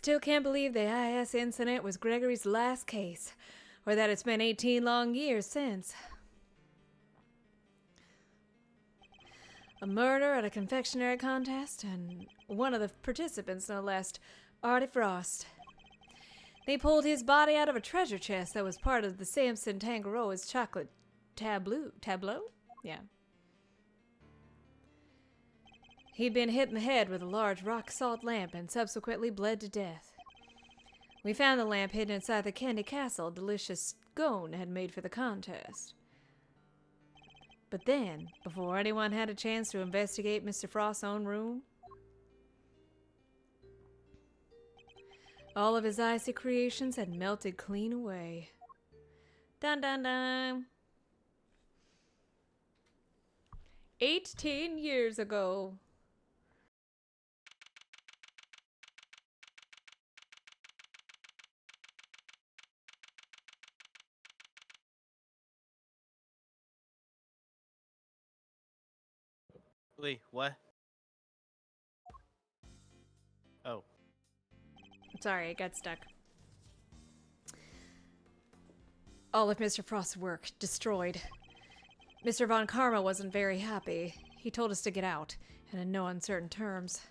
still can't believe the IS incident was Gregory's last case, or that it's been 18 long years since. A murder at a confectionery contest, and one of the participants, no less, Artie Frost. They pulled his body out of a treasure chest that was part of the Samson Tangaroa's chocolate tableau? Yeah. He'd been hit in the head with a large rock salt lamp and subsequently bled to death. We found the lamp hidden inside the candy castle delicious scone had made for the contest. But then, before anyone had a chance to investigate Mr. Frost's own room, all of his icy creations had melted clean away. Dun dun dun! 18 years ago. Wait, what? Oh. Sorry, I got stuck. All of Mr. Frost's work destroyed. Mr. Von Karma wasn't very happy. He told us to get out, and in no uncertain terms.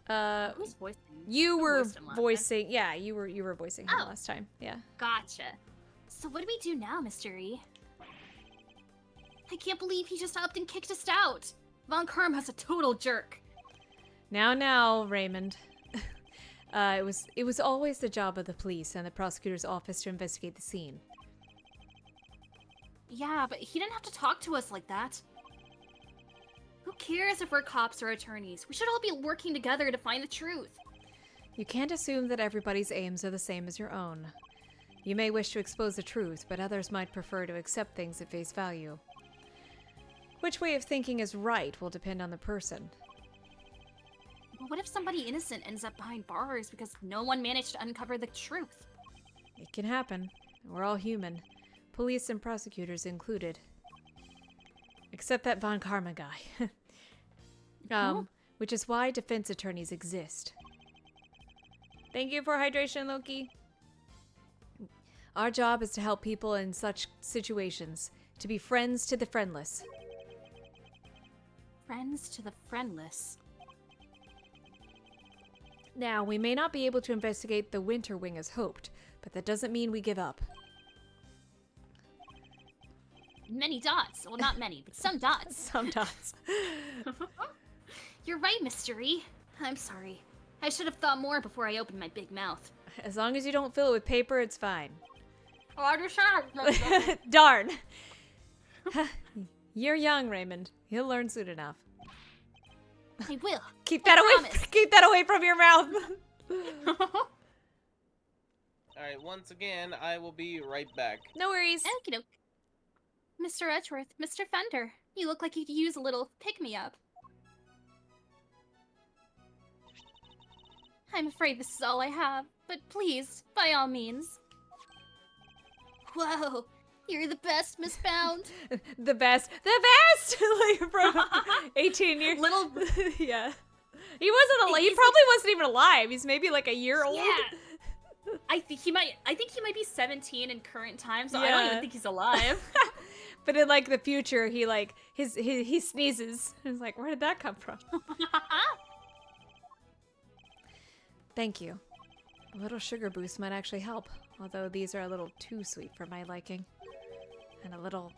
Who's voicing? You Who were voiced him last voicing. Yeah, you were voicing him Oh. last time. Yeah. Gotcha. So what do we do now, Mr. E? I can't believe he just upped and kicked us out. Von Karma's a total jerk. Now, Raymond. It was always the job of the police and the prosecutor's office to investigate the scene. Yeah, but he didn't have to talk to us like that. Who cares if we're cops or attorneys? We should all be working together to find the truth. You can't assume that everybody's aims are the same as your own. You may wish to expose the truth, but others might prefer to accept things at face value. Which way of thinking is right will depend on the person. But what if somebody innocent ends up behind bars because no one managed to uncover the truth? It can happen. We're all human. Police and prosecutors included. Except that Von Karma guy. Which is why defense attorneys exist. Thank you for hydration, Loki. Our job is to help people in such situations. To be friends to the friendless. Friends to the friendless. Now, we may not be able to investigate the Winter Wing as hoped, but that doesn't mean we give up. Many dots. Well, not many, but some dots. Some dots. You're right, Mr. E. I'm sorry. I should have thought more before I opened my big mouth. As long as you don't fill it with paper, it's fine. Oh, I just shut Darn! You're young, Raymond. You'll learn soon enough. I will. Keep that away. promise. Keep that away from your mouth. Alright, once again, I will be right back. No worries. Okie doke. Mr. Edgeworth, Mr. Fender, you look like you could use a little pick-me-up. I'm afraid this is all I have, but please, by all means. Whoa, you're the best, Miss Bound. The best. The best! Like from 18 years. Little, Yeah. He wasn't alive. He He's probably wasn't even alive. He's maybe like a year old. yeah. I think he might be 17 in current time, so I Yeah. don't even think he's alive. But in like the future, he like he sneezes. It's like, where did that come from? Thank you. A little sugar boost might actually help, although these are a little too sweet for my liking. And a little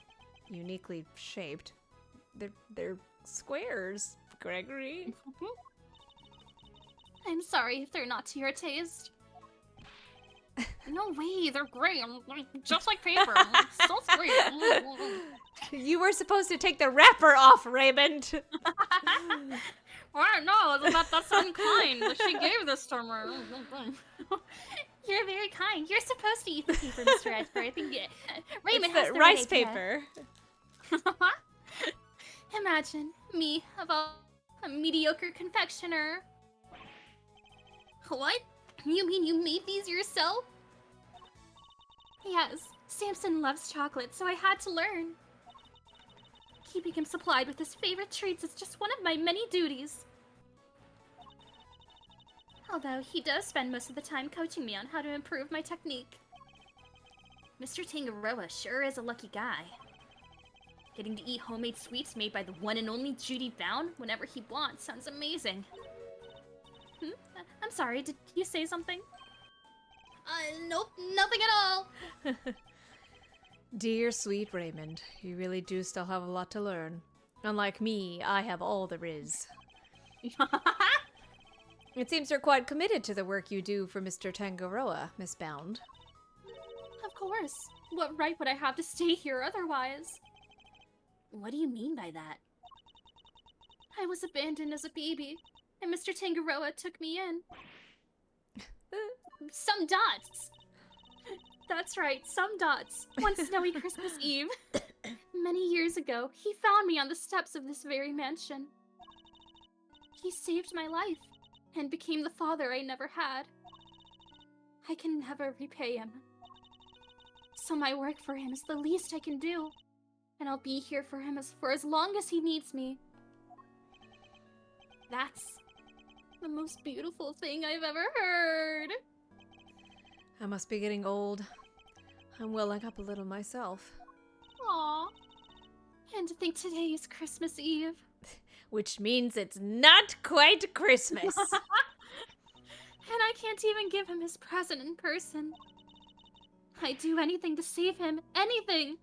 uniquely shaped. They're squares, Gregory. I'm sorry if they're not to your taste. No way, they're great. Just like paper. So sweet. You were supposed to take the wrapper off, Raymond. I know, that's unkind. She gave this to me. You're very kind. You're supposed to eat the paper, Mr. Edgeworth. I think Raymond It's has the the rice right idea. paper. Imagine me, a mediocre confectioner. What? You mean you made these yourself? Yes, Samson loves chocolate, so I had to learn. Keeping him supplied with his favorite treats is just one of my many duties. Although he does spend most of the time coaching me on how to improve my technique. Mr. Tangaroa sure is a lucky guy. Getting to eat homemade sweets made by the one and only Judy Bound whenever he wants sounds amazing. I'm sorry, did you say something? Nope, nothing at all! Dear sweet Raymond, you really do still have a lot to learn. Unlike me, I have all there is. It seems you're quite committed to the work you do for Mr. Tangaroa, Miss Bound. Of course. What right would I have to stay here otherwise? What do you mean by that? I was abandoned as a baby, and Mr. Tangaroa took me in. Some dots! That's right, some dots. One snowy Christmas Eve. Many years ago, he found me on the steps of this very mansion. He saved my life, and became the father I never had. I can never repay him. So my work for him is the least I can do. And I'll be here for him for as long as he needs me. That's the most beautiful thing I've ever heard. I must be getting old. I'm welling up a little myself. Aww. And to think today is Christmas Eve. Which means it's not quite Christmas. And I can't even give him his present in person. I'd do anything to save him. Anything!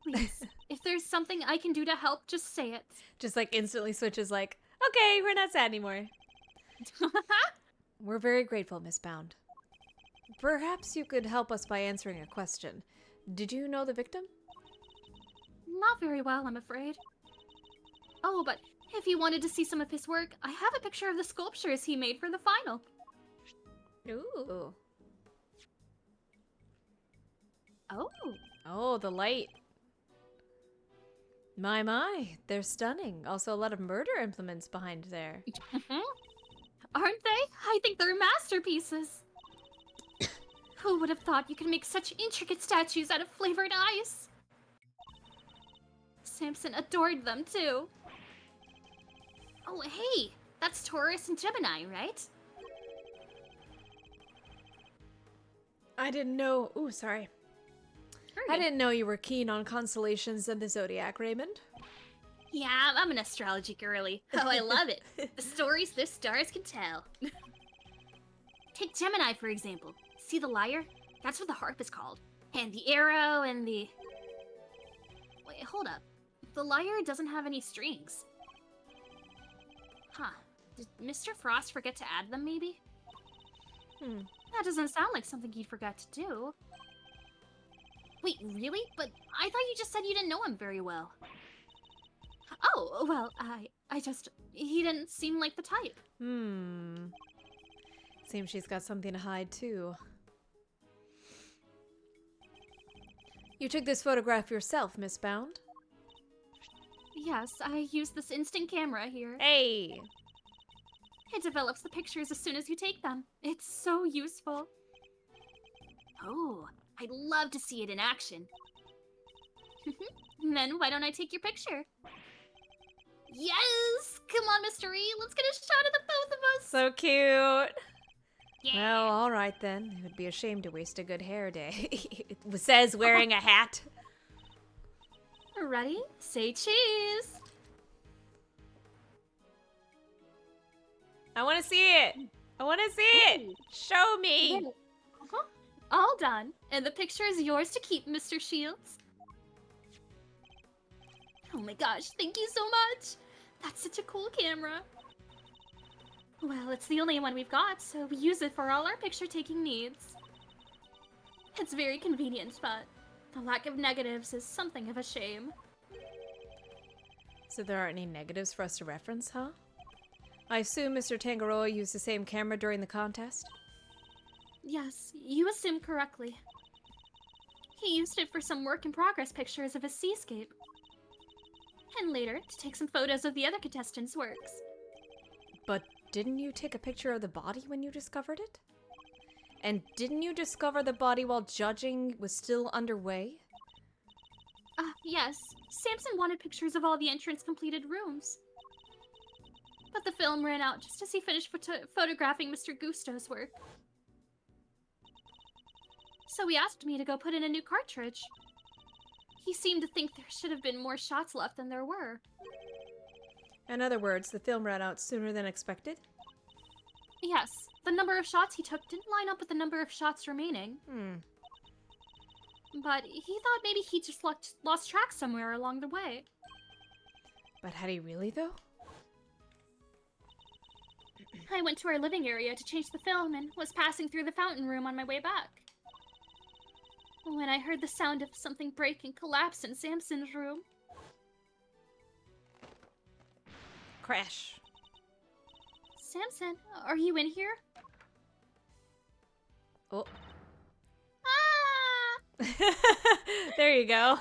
Please, if there's something I can do to help, just say it. Just like instantly switches like, okay, we're not sad anymore. We're very grateful, Miss Bound. Perhaps you could help us by answering a question. Did you know the victim? Not very well, I'm afraid. Oh, but if you wanted to see some of his work, I have a picture of the sculptures he made for the final. Ooh. Oh. Oh, the light. My, they're stunning. Also a lot of murder implements behind there. Aren't they? I think they're masterpieces. Who would have thought you could make such intricate statues out of flavored ice? Samson adored them, too. Oh, hey! That's Taurus and Gemini, right? I didn't know. Ooh, sorry. I didn't know you were keen on constellations and the zodiac, Raymond. Yeah, I'm an astrology girly. Oh, I love it. The stories the stars can tell. Take Gemini, for example. See the lyre? That's what the harp is called. And the arrow and the... Wait, hold up. The lyre doesn't have any strings. Huh. Did Mr. Frost forget to add them, maybe? That doesn't sound like something he'd forgot to do. Wait, really? But I thought you just said you didn't know him very well. Oh, well, he didn't seem like the type. Seems she's got something to hide, too. You took this photograph yourself, Miss Bound? Yes, I used this instant camera here. Hey! It develops the pictures as soon as you take them. It's so useful. Oh, I'd love to see it in action. Then why don't I take your picture? Yes! Come on, Mr. E, let's get a shot of the both of us! So cute! Yeah. Well, alright then. It would be a shame to waste a good hair day. It says wearing a hat. Ready? Say cheese! I want to see it! I want to see it! Show me! All done. And the picture is yours to keep, Mr. Shields. Oh my gosh, thank you so much! That's such a cool camera. Well, it's the only one we've got, so we use it for all our picture-taking needs. It's very convenient, but the lack of negatives is something of a shame. So there aren't any negatives for us to reference, huh? I assume Mr. Tangaroa used the same camera during the contest? Yes, you assumed correctly. He used it for some work-in-progress pictures of his seascape. And later, to take some photos of the other contestants' works. But didn't you take a picture of the body when you discovered it? And didn't you discover the body while judging was still underway? Yes. Samson wanted pictures of all the entrance-completed rooms. but the film ran out just as he finished photographing Mr. Gusto's work. So he asked me to go put in a new cartridge. He seemed to think there should have been more shots left than there were. In other words, the film ran out sooner than expected? Yes, the number of shots he took didn't line up with the number of shots remaining. But he thought maybe he just lost track somewhere along the way. But had he really, though? I went to our living area to change the film and was passing through the fountain room on my way back. When I heard the sound of something break and collapse in Samson's room. Crash. Samson, are you in here? Oh. Ah! There you go.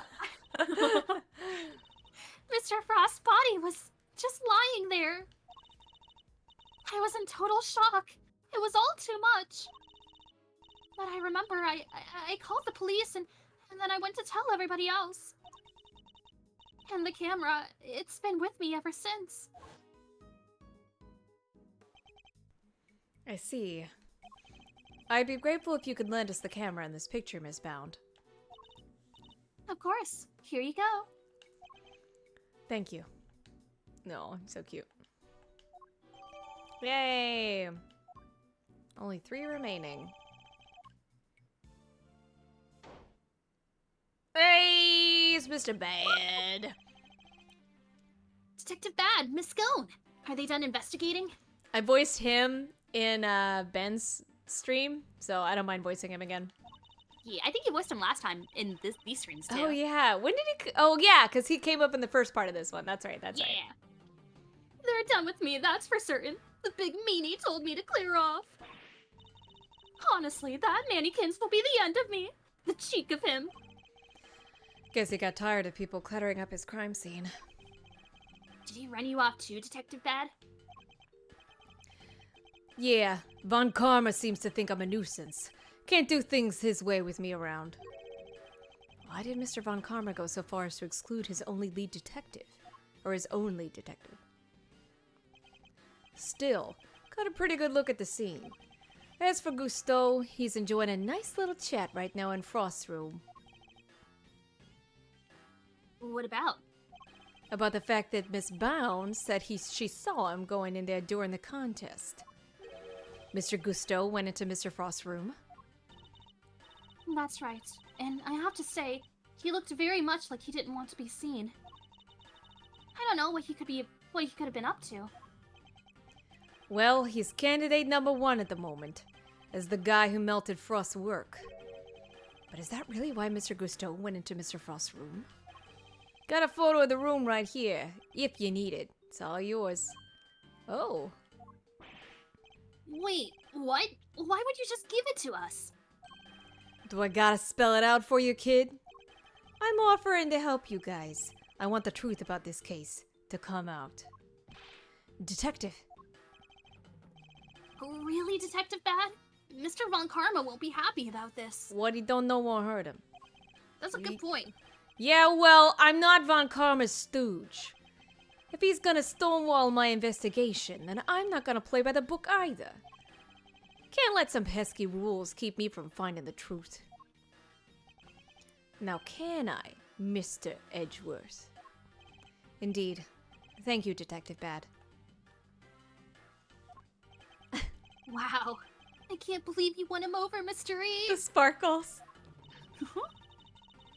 Mr. Frost's body was just lying there. I was in total shock. It was all too much. But I remember I called the police and then I went to tell everybody else. And the camera, it's been with me ever since. I see. I'd be grateful if you could lend us the camera in this picture, Miss Bound. Of course. Here you go. Thank you. No, I'm so cute. Yay! Only 3 remaining. Hey, it's Mr. Bad. Detective Bad, Miss Scone. Are they done investigating? I voiced him in Ben's stream, so I don't mind voicing him again. Yeah, I think you voiced him last time in these streams too. Oh yeah, when did he? Oh yeah, because he came up in the first part of this one. That's right. That's right. They're done with me, that's for certain. The big meanie told me to clear off. Honestly, that Mannykins will be the end of me. The cheek of him. Guess he got tired of people cluttering up his crime scene. Did he run you off too, Detective Bad? Yeah, Von Karma seems to think I'm a nuisance. Can't do things his way with me around. Why did Mr. Von Karma go so far as to exclude his only lead detective? Or his own lead detective? Still, got a pretty good look at the scene. As for Gusteau, he's enjoying a nice little chat right now in Frost's room. What about? About the fact that Miss Bound said she saw him going in there during the contest. Mr. Gusteau went into Mr. Frost's room. That's right. And I have to say, he looked very much like he didn't want to be seen. I don't know what he could have been up to. Well, he's candidate number 1 at the moment, as the guy who melted Frost's work. But is that really why Mr. Gusteau went into Mr. Frost's room? Got a photo of the room right here, if you need it. It's all yours. Oh. Wait, what? Why would you just give it to us? Do I gotta spell it out for you, kid? I'm offering to help you guys. I want the truth about this case to come out. Detective. Really, Detective Bad? Mr. Von Karma won't be happy about this. What he don't know won't hurt him. That's a good point. Yeah, well, I'm not Von Karma's stooge. If he's gonna stonewall my investigation, then I'm not gonna play by the book either. Can't let some pesky rules keep me from finding the truth. Now can I, Mr. Edgeworth? Indeed. Thank you, Detective Bad. Wow. I can't believe you won him over, Mr. E. The sparkles.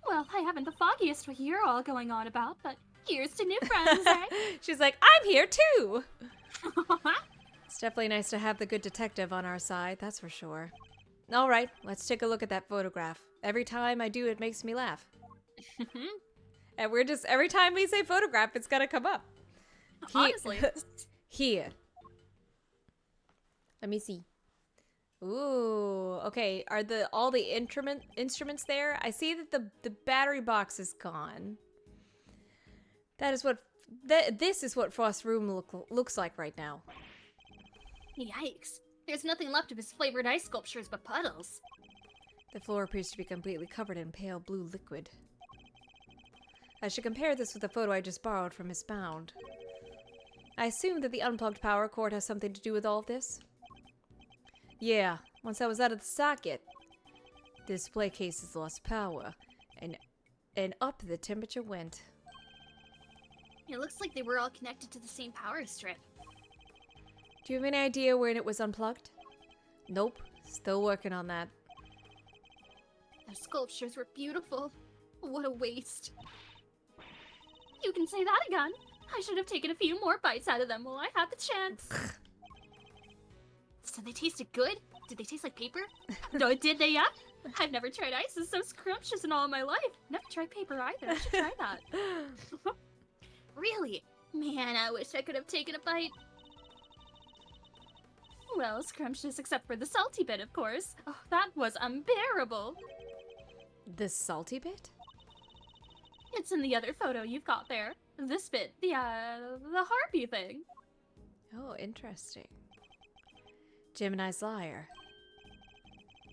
Well, I haven't the foggiest what you're all going on about, but here's to new friends, eh? She's like, I'm here too! It's definitely nice to have the good detective on our side, that's for sure. Alright, let's take a look at that photograph. Every time I do, it makes me laugh. And we're just, every time we say photograph, it's gonna come up. Honestly. Here. Let me see. Ooh, okay. Are all the instruments there? I see that the battery box is gone. That is what this is what Frost's room looks like right now. Yikes. There's nothing left of his flavored ice sculptures but puddles. The floor appears to be completely covered in pale blue liquid. I should compare this with the photo I just borrowed from Miss Bound. I assume that the unplugged power cord has something to do with all of this? Yeah, once I was out of the socket, the display cases lost power, and up the temperature went. It looks like they were all connected to the same power strip. Do you have any idea when it was unplugged? Nope, still working on that. The sculptures were beautiful. What a waste. You can say that again. I should have taken a few more bites out of them while I had the chance. So they tasted good? Did they taste like paper? No, did they yet? I've never tried ice that's so scrumptious in all of my life. Never tried paper either. I should try that. Really? Man, I wish I could have taken a bite. Well, scrumptious except for the salty bit, of course. Oh, that was unbearable. The salty bit? It's in the other photo you've got there. This bit, the harpy thing. Oh, interesting. Gemini's lyre.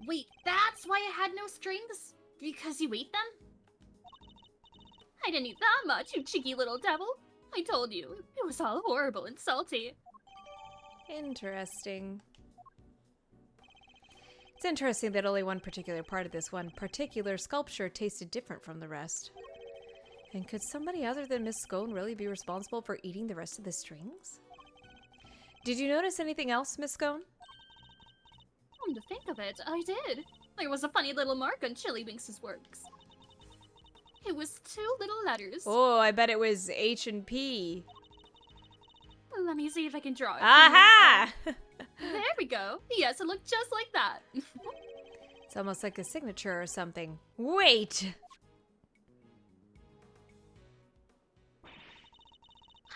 Wait, that's why it had no strings? Because you ate them? I didn't eat that much, you cheeky little devil. I told you, it was all horrible and salty. Interesting. It's interesting that only one particular part of this one particular sculpture tasted different from the rest. And could somebody other than Miss Scone really be responsible for eating the rest of the strings? Did you notice anything else, Miss Scone? Come to think of it, I did. There was a funny little mark on Chillywinks' works. It was 2 little letters. Oh, I bet it was H and P. Let me see if I can draw it. Aha! There we go. Yes, it looked just like that. It's almost like a signature or something. Wait!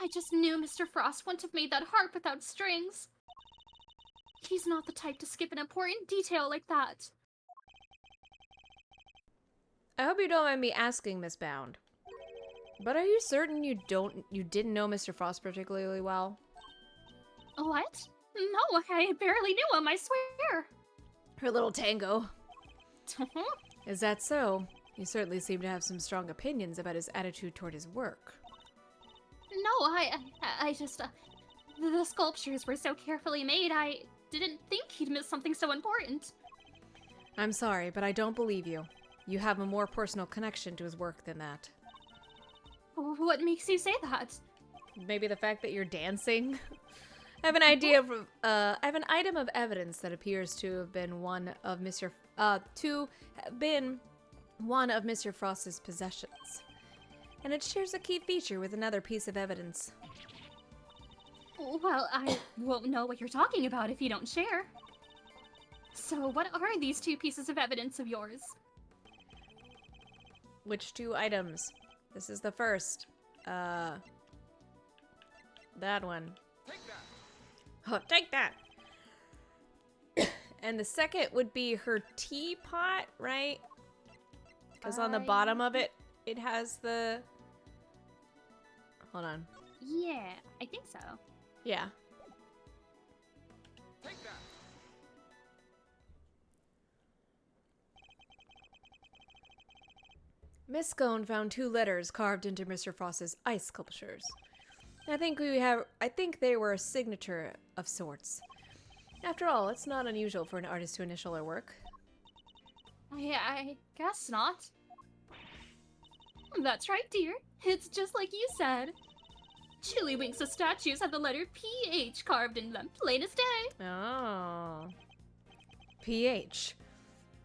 I just knew Mr. Frost wouldn't have made that harp without strings. He's not the type to skip an important detail like that. I hope you don't mind me asking, Miss Bound. But are you certain you didn't know Mr. Frost particularly well? What? No, I barely knew him, I swear. Her little tango. Is that so? You certainly seem to have some strong opinions about his attitude toward his work. No, I just, the sculptures were so carefully made, I didn't think he'd miss something so important. I'm sorry, but I don't believe you. You have a more personal connection to his work than that. What makes you say that? Maybe the fact that you're dancing? I have an idea of, I have an item of evidence that appears to have been one of Mr. Frost's possessions. And it shares a key feature with another piece of evidence. Well, I won't know what you're talking about if you don't share. So what are these 2 pieces of evidence of yours? Which 2 items? This is the first. That one. Take that. Oh, take that! And the second would be her teapot, right? Because on the bottom of it, it has the... Hold on. Yeah, I think so. Yeah. Take that. Miss Scone found 2 letters carved into Mr. Frost's ice sculptures. I think they were a signature of sorts. After all, it's not unusual for an artist to initial their work. I guess not. That's right, dear. It's just like you said. Chillywinks' statues have the letter PH carved in them, plain as day. Oh. PH.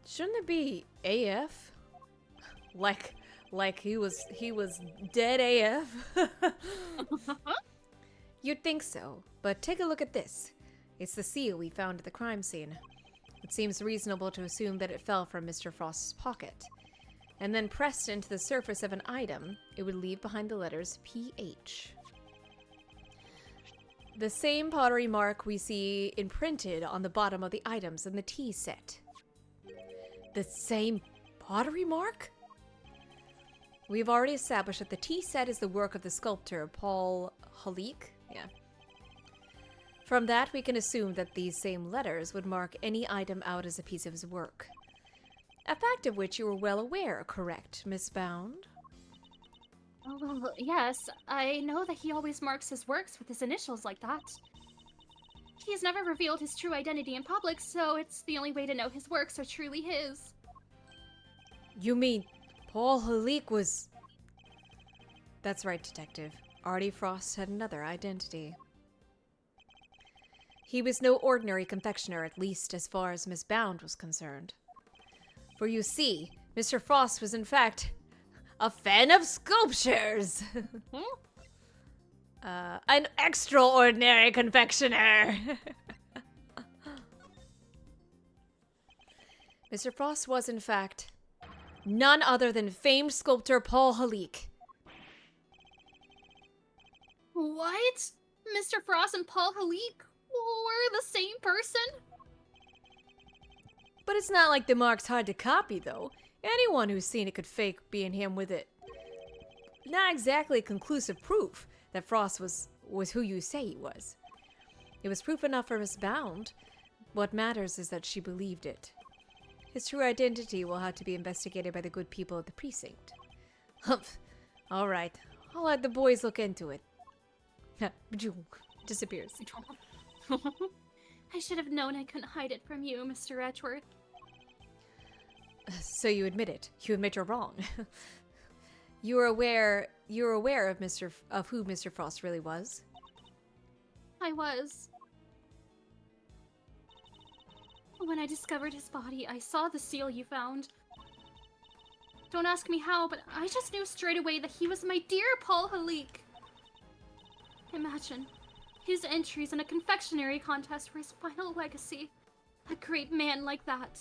Shouldn't it be AF? Like he was dead AF? You'd think so, but take a look at this. It's the seal we found at the crime scene. It seems reasonable to assume that it fell from Mr. Frost's pocket. And then pressed into the surface of an item, it would leave behind the letters PH. The same pottery mark we see imprinted on the bottom of the items in the tea set. The same pottery mark? We've already established that the tea set is the work of the sculptor Paul Halik. Yeah. From that, we can assume that these same letters would mark any item out as a piece of his work. A fact of which you were well aware, correct, Miss Bound? Oh, well, yes. I know that he always marks his works with his initials like that. He has never revealed his true identity in public, so it's the only way to know his works are truly his. You mean Paul Halik was... That's right, Detective. Artie Frost had another identity. He was no ordinary confectioner, at least as far as Miss Bound was concerned. For you see, Mr. Frost was in fact a fan of sculptures. An extraordinary confectioner. Mr. Frost was in fact none other than famed sculptor Paul Halik. What? Mr. Frost and Paul Halik were the same person? But it's not like the mark's hard to copy, though. Anyone who's seen it could fake being him with it. Not exactly conclusive proof that Frost was who you say he was. It was proof enough for Miss Bound. What matters is that she believed it. His true identity will have to be investigated by the good people of the precinct. Humph. All right. I'll let the boys look into it. Disappears. I should have known I couldn't hide it from you, Mr. Edgeworth. So you admit it. You admit you're wrong. You're aware of who Mr. Frost really was. I was. When I discovered his body, I saw the seal you found. Don't ask me how, but I just knew straight away that he was my dear Paul Halik. Imagine, his entries in a confectionery contest were his final legacy. A great man like that.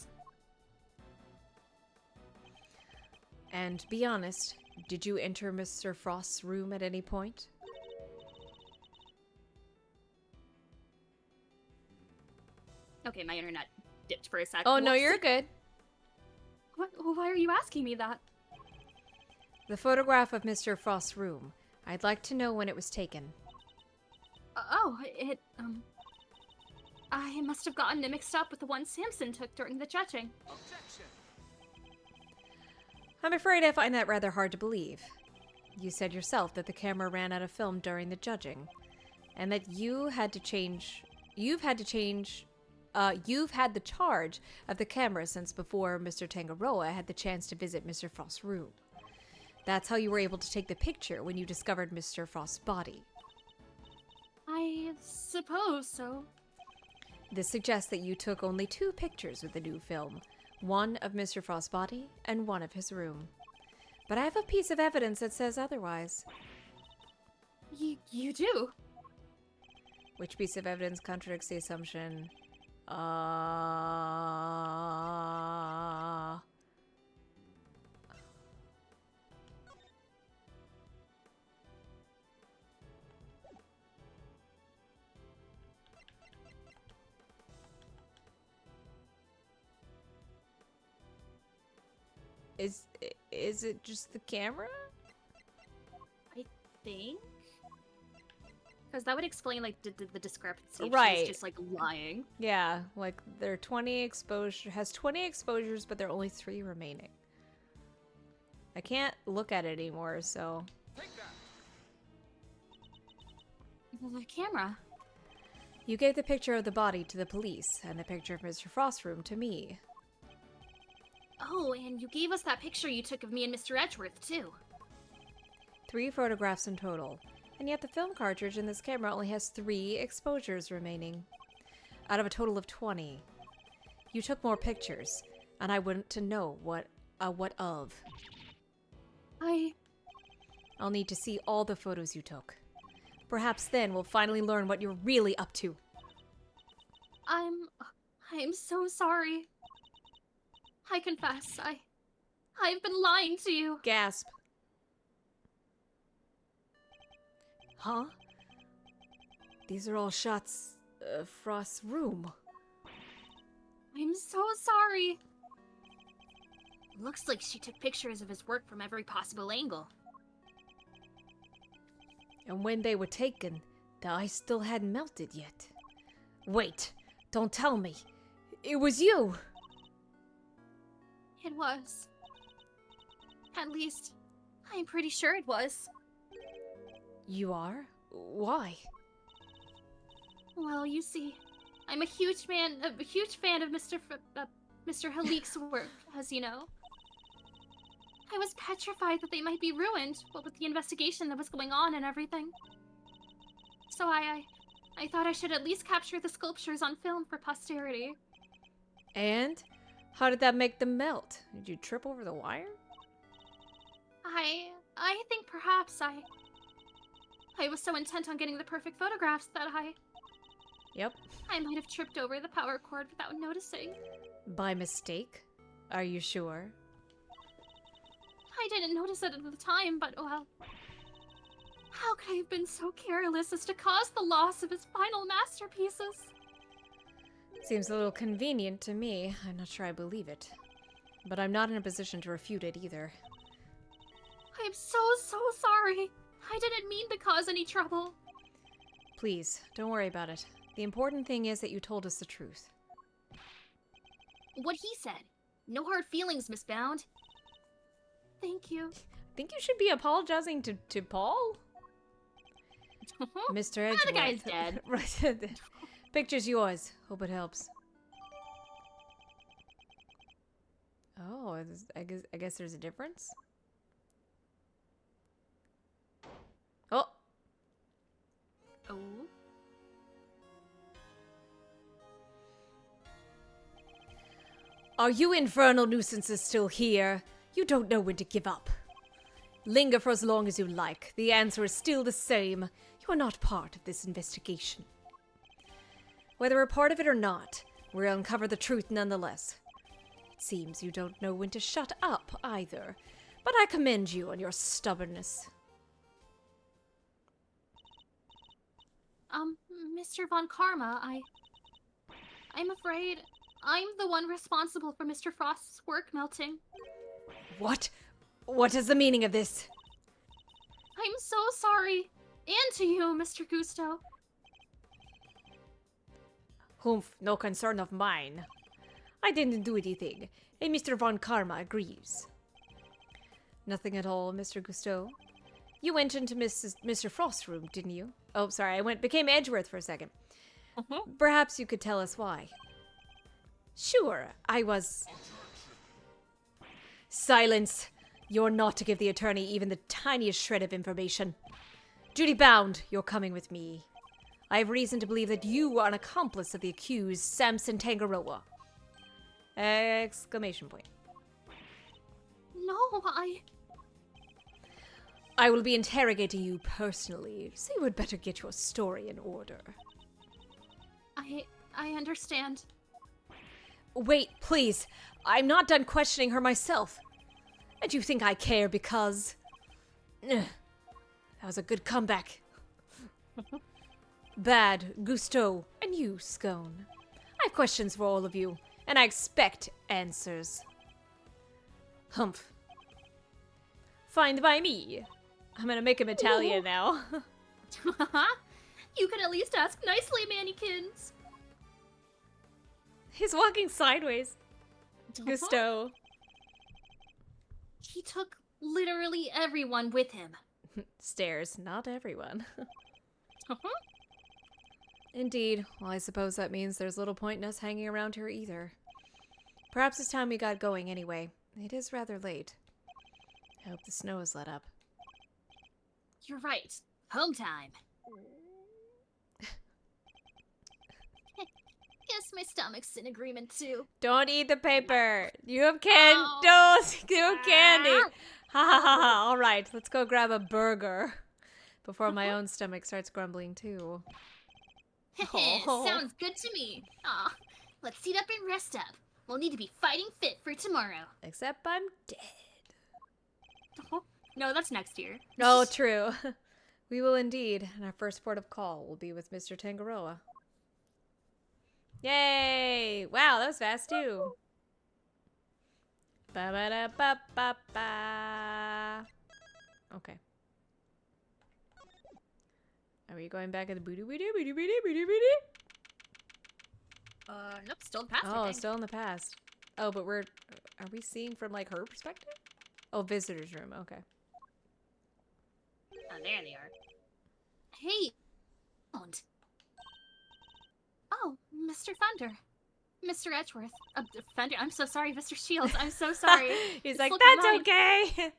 And be honest, did you enter Mr. Frost's room at any point? Okay, my internet dipped for a sec. Oh, no, you're good. What? Why are you asking me that? The photograph of Mr. Frost's room. I'd like to know when it was taken. I must have gotten it mixed up with the one Samson took during the judging. Objection. I'm afraid I find that rather hard to believe. You said yourself that the camera ran out of film during the judging, and that you've had the charge of the camera since before Mr. Tangaroa had the chance to visit Mr. Frost's room. That's how you were able to take the picture when you discovered Mr. Frost's body. I suppose so. This suggests that you took only 2 pictures with the new film, one of Mr. Frost's body and one of his room. But I have a piece of evidence that says otherwise. You do? Which piece of evidence contradicts the assumption? Is it just the camera? I think. Because that would explain, like, the discrepancy. If Right. She's just, like, lying. Yeah, like there are 20 has 20 exposures, but there are only 3 remaining. I can't look at it anymore, so. Take that. The camera. You gave the picture of the body to the police, and the picture of Mr. Frost's room to me. Oh, and you gave us that picture you took of me and Mr. Edgeworth, too. 3 photographs in total, and yet the film cartridge in this camera only has 3 exposures remaining, out of a total of 20. You took more pictures, and I want to know what of. I'll need to see all the photos you took. Perhaps then we'll finally learn what you're really up to. I'm so sorry. I confess, I've been lying to you. Gasp. Huh? These are all shots of Frost's room. I'm so sorry. Looks like she took pictures of his work from every possible angle. And when they were taken, the ice still hadn't melted yet. Wait, don't tell me. It was you! It was. At least, I'm pretty sure it was. You are? Why? Well, you see, I'm a huge fan of Mr. Halik's work, as you know. I was petrified that they might be ruined, what with the investigation that was going on and everything. So I thought I should at least capture the sculptures on film for posterity. And? How did that make them melt? Did you trip over the wire? I think perhaps I was so intent on getting the perfect photographs that Yep. I might have tripped over the power cord without noticing. By mistake? Are you sure? I didn't notice it at the time, but well, how could I have been so careless as to cause the loss of his final masterpieces? Seems a little convenient to me. I'm not sure I believe it. But I'm not in a position to refute it either. I'm so sorry. I didn't mean to cause any trouble. Please, don't worry about it. The important thing is that you told us the truth. What he said. No hard feelings, Miss Bound. Thank you. Think you should be apologizing to Paul? Mr. Edgeworth. The guy's dead. Right. Picture's yours. Hope it helps. Oh, I guess there's a difference. Oh. Oh. Are you infernal nuisances still here? You don't know when to give up. Linger for as long as you like. The answer is still the same. You are not part of this investigation. Whether we're part of it or not, we'll uncover the truth nonetheless. It seems you don't know when to shut up either, but I commend you on your stubbornness. Mr. Von Karma, I'm afraid I'm the one responsible for Mr. Frost's work melting. What? What is the meaning of this? I'm so sorry. And to you, Mr. Gusto. Humph, no concern of mine. I didn't do anything, and Mr. Von Karma agrees. Nothing at all, Mr. Gusto. You went into Mr. Frost's room, didn't you? Oh, sorry, became Edgeworth for a second. Perhaps you could tell us why. Sure, I was... Silence! You're not to give the attorney even the tiniest shred of information. Duty bound, you're coming with me. I have reason to believe that you are an accomplice of the accused, Samson Tangaroa. Exclamation point. No, I will be interrogating you personally, so you would better get your story in order. I understand. Wait, please. I'm not done questioning her myself. And you think I care because... That was a good comeback. Bad, Gusto, and you, Scone. I have questions for all of you, and I expect answers. Humph. Fine by me. I'm gonna make him Italian now. You could at least ask nicely, Mannykins. He's walking sideways. Gusto. He took literally everyone with him. Stares, not everyone. Indeed. Well, I suppose that means there's little point in us hanging around here either. Perhaps it's time we got going anyway. It is rather late. I hope the snow has let up. You're right. Home time. Guess my stomach's in agreement too. Don't eat the paper. You have candy. Don't. You have candy. Ha ha ha ha. All right, let's go grab a burger before my own stomach starts grumbling too. Sounds good to me. Aw, let's eat up and rest up. We'll need to be fighting fit for tomorrow. Except I'm dead. No, that's next year. Oh, true. We will indeed, and our first port of call will be with Mr. Tangaroa. Yay! Wow, that was fast too. Ba ba da ba ba ba. Okay. Are we going back at the booty booty booty booty booty booty? Nope, still in the past. Oh, still in the past. Oh, but are we seeing from like her perspective? Oh, visitor's room. Okay. Oh, there they are. Hey, found. Oh, Mr. Thunder. Mr. Edgeworth. Thunder, I'm so sorry, Mr. Shields. I'm so sorry. He's It like, slipped my that's mind."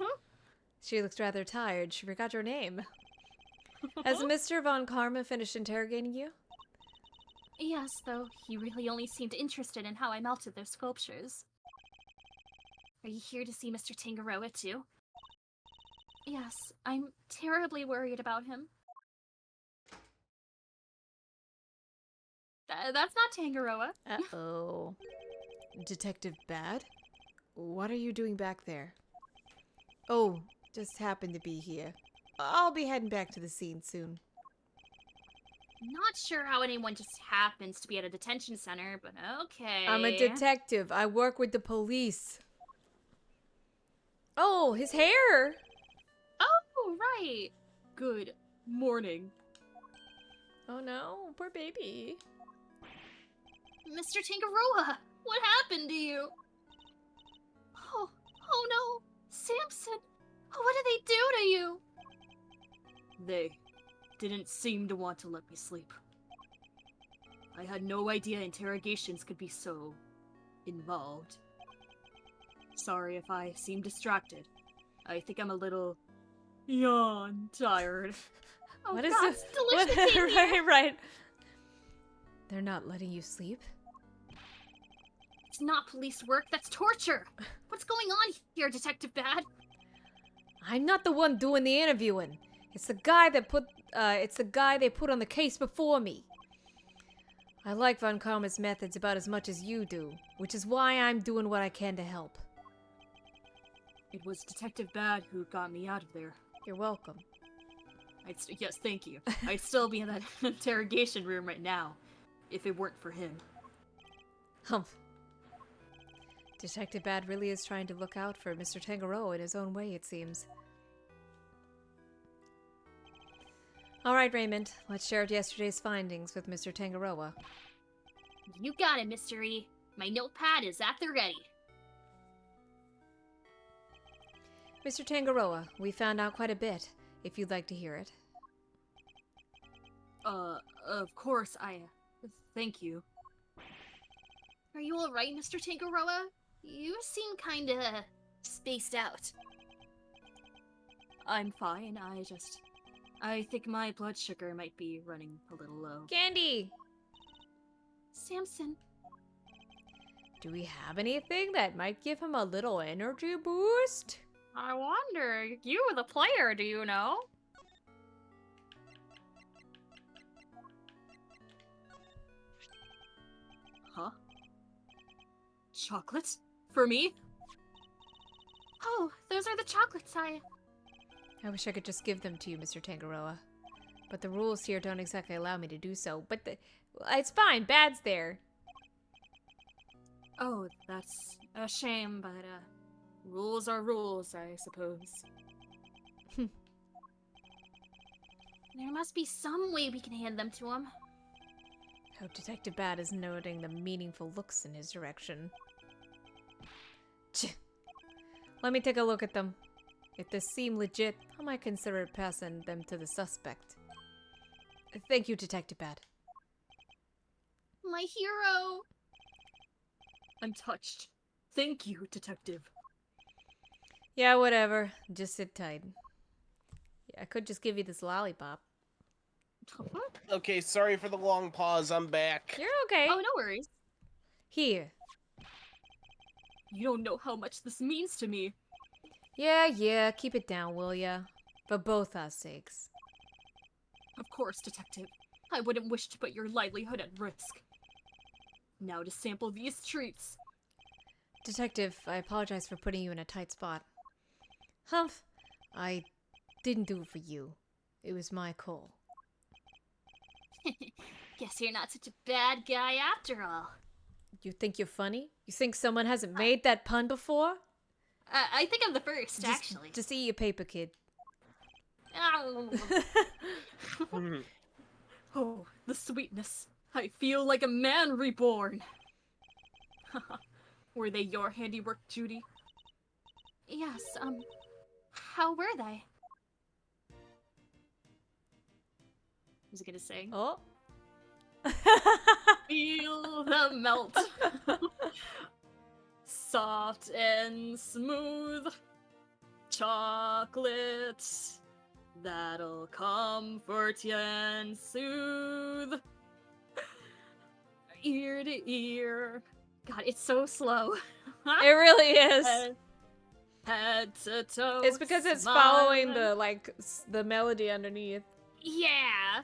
okay. She looks rather tired. She forgot your name. Has Mr. Von Karma finished interrogating you? Yes, though he really only seemed interested in how I melted those sculptures. Are you here to see Mr. Tangaroa too? Yes, I'm terribly worried about him. That's not Tangaroa. Uh-oh. Detective Bad? What are you doing back there? Oh, just happened to be here. I'll be heading back to the scene soon. Not sure how anyone just happens to be at a detention center, but okay. I'm a detective. I work with the police. Oh, his hair! Oh, right. Good morning. Oh no, poor baby. Mr. Tangaroa, what happened to you? Oh no, Samson, what did they do to you? They didn't seem to want to let me sleep. I had no idea interrogations could be so involved. Sorry if I seem distracted. I think I'm a little yawn tired. Oh What is God, this? it's delicious in here. Right. They're not letting you sleep? It's not police work, that's torture. What's going on here, Detective Bad? I'm not the one doing the interviewing. It's the guy they put on the case before me. I like Von Karma's methods about as much as you do, which is why I'm doing what I can to help. It was Detective Bad who got me out of there. You're welcome. Yes, thank you. I'd still be in that interrogation room right now, if it weren't for him. Humph. Detective Bad really is trying to look out for Mr. Tangaroa in his own way, it seems. All right, Raymond. Let's share yesterday's findings with Mr. Tangaroa. You got it, Mystery. My notepad is at the ready. Mr. Tangaroa, we found out quite a bit, if you'd like to hear it. Of course, thank you. Are you alright, Mr. Tangaroa? You seem kinda spaced out. I'm fine, I think my blood sugar might be running a little low. Candy! Samson, Do we have anything that might give him a little energy boost? I wonder, you the player, do you know? Huh? Chocolates? For me? Oh, those are the chocolates I wish I could just give them to you, Mr. Tangaroa. But the rules here don't exactly allow me to do so. But it's fine, Bad's there. Oh, that's a shame, but, rules are rules, I suppose. There must be some way we can hand them to him. Hope Detective Bad is noting the meaningful looks in his direction. Let me take a look at them. If they seem legit, I might consider passing them to the suspect. Thank you, Detective Bad. My hero! I'm touched. Thank you, Detective. Yeah, whatever. Just sit tight. Yeah, I could just give you this lollipop. Okay, sorry for the long pause. I'm back. You're okay. Oh, no worries. Here. You don't know how much this means to me. Yeah, keep it down, will ya? For both our sakes. Of course, Detective. I wouldn't wish to put your livelihood at risk. Now to sample these treats. Detective, I apologize for putting you in a tight spot. Humph, I didn't do it for you. It was my call. Guess you're not such a bad guy after all. You think you're funny? You think someone hasn't made that pun before? I think I'm the first, actually. Just eat your paper, kid. Oh, the sweetness. I feel like a man reborn. Were they your handiwork, Judy? Yes, how were they? was I gonna say? Oh. Feel the melt. Soft and smooth. Chocolate. That'll comfort you and soothe. Ear to ear. God, it's so slow. It really is. Head to toe. It's because it's following the the melody underneath. Yeah.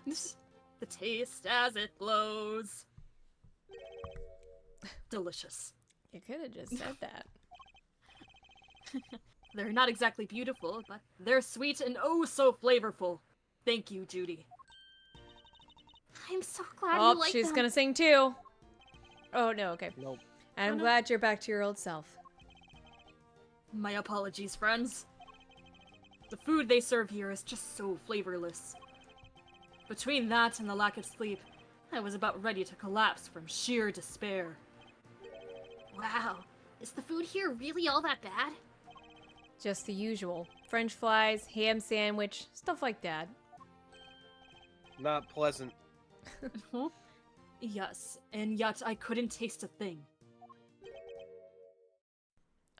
The taste as it flows. Delicious. You could have just said that. They're not exactly beautiful, but they're sweet and oh so flavorful. Thank you, Judy. I'm so glad Oh, you like she's them. gonna sing too. Oh no, okay. Nope. I'm Oh, no. glad you're back to your old self. My apologies, friends. The food they serve here is just so flavorless. Between that and the lack of sleep, I was about ready to collapse from sheer despair. Wow. Is the food here really all that bad? Just the usual. French fries, ham sandwich, stuff like that. Not pleasant. Yes, and yet I couldn't taste a thing.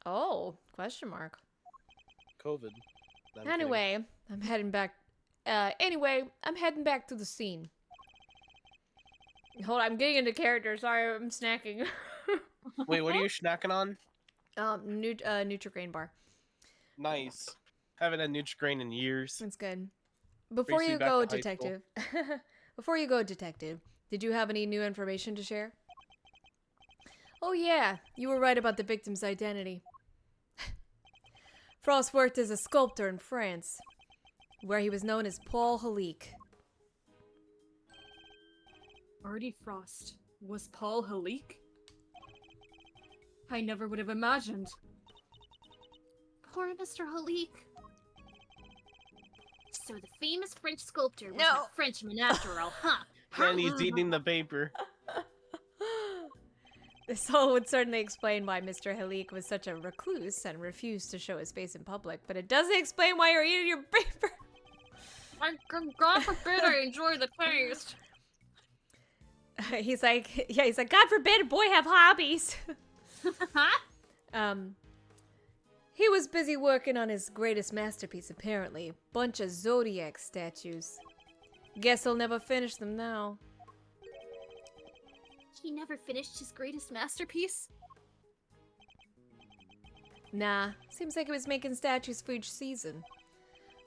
Oh, question mark. COVID. I'm kidding. Anyway, I'm heading back. I'm heading back to the scene. Hold on, I'm getting into character. Sorry, I'm snacking. Wait, what are you snacking on? Nutrigrain bar. Nice. Haven't had Nutri-Grain in years. That's good. Before Brings me you back go, to high school. detective. Before you go, detective, did you have any new information to share? Oh yeah, you were right about the victim's identity. Frost worked as a sculptor in France, where he was known as Paul Halik. Artie Frost was Paul Halik? I never would have imagined. Poor Mr. Halik. So the famous French sculptor was No. a Frenchman after all, huh? And he's eating the paper. This all would certainly explain why Mr. Halik was such a recluse and refused to show his face in public, but it doesn't explain why you're eating your paper. God forbid I enjoy the taste. He's like, God forbid a boy have hobbies. He was busy working on his greatest masterpiece, apparently. Bunch of Zodiac statues. Guess he'll never finish them now. He never finished his greatest masterpiece? Nah, seems like he was making statues for each season.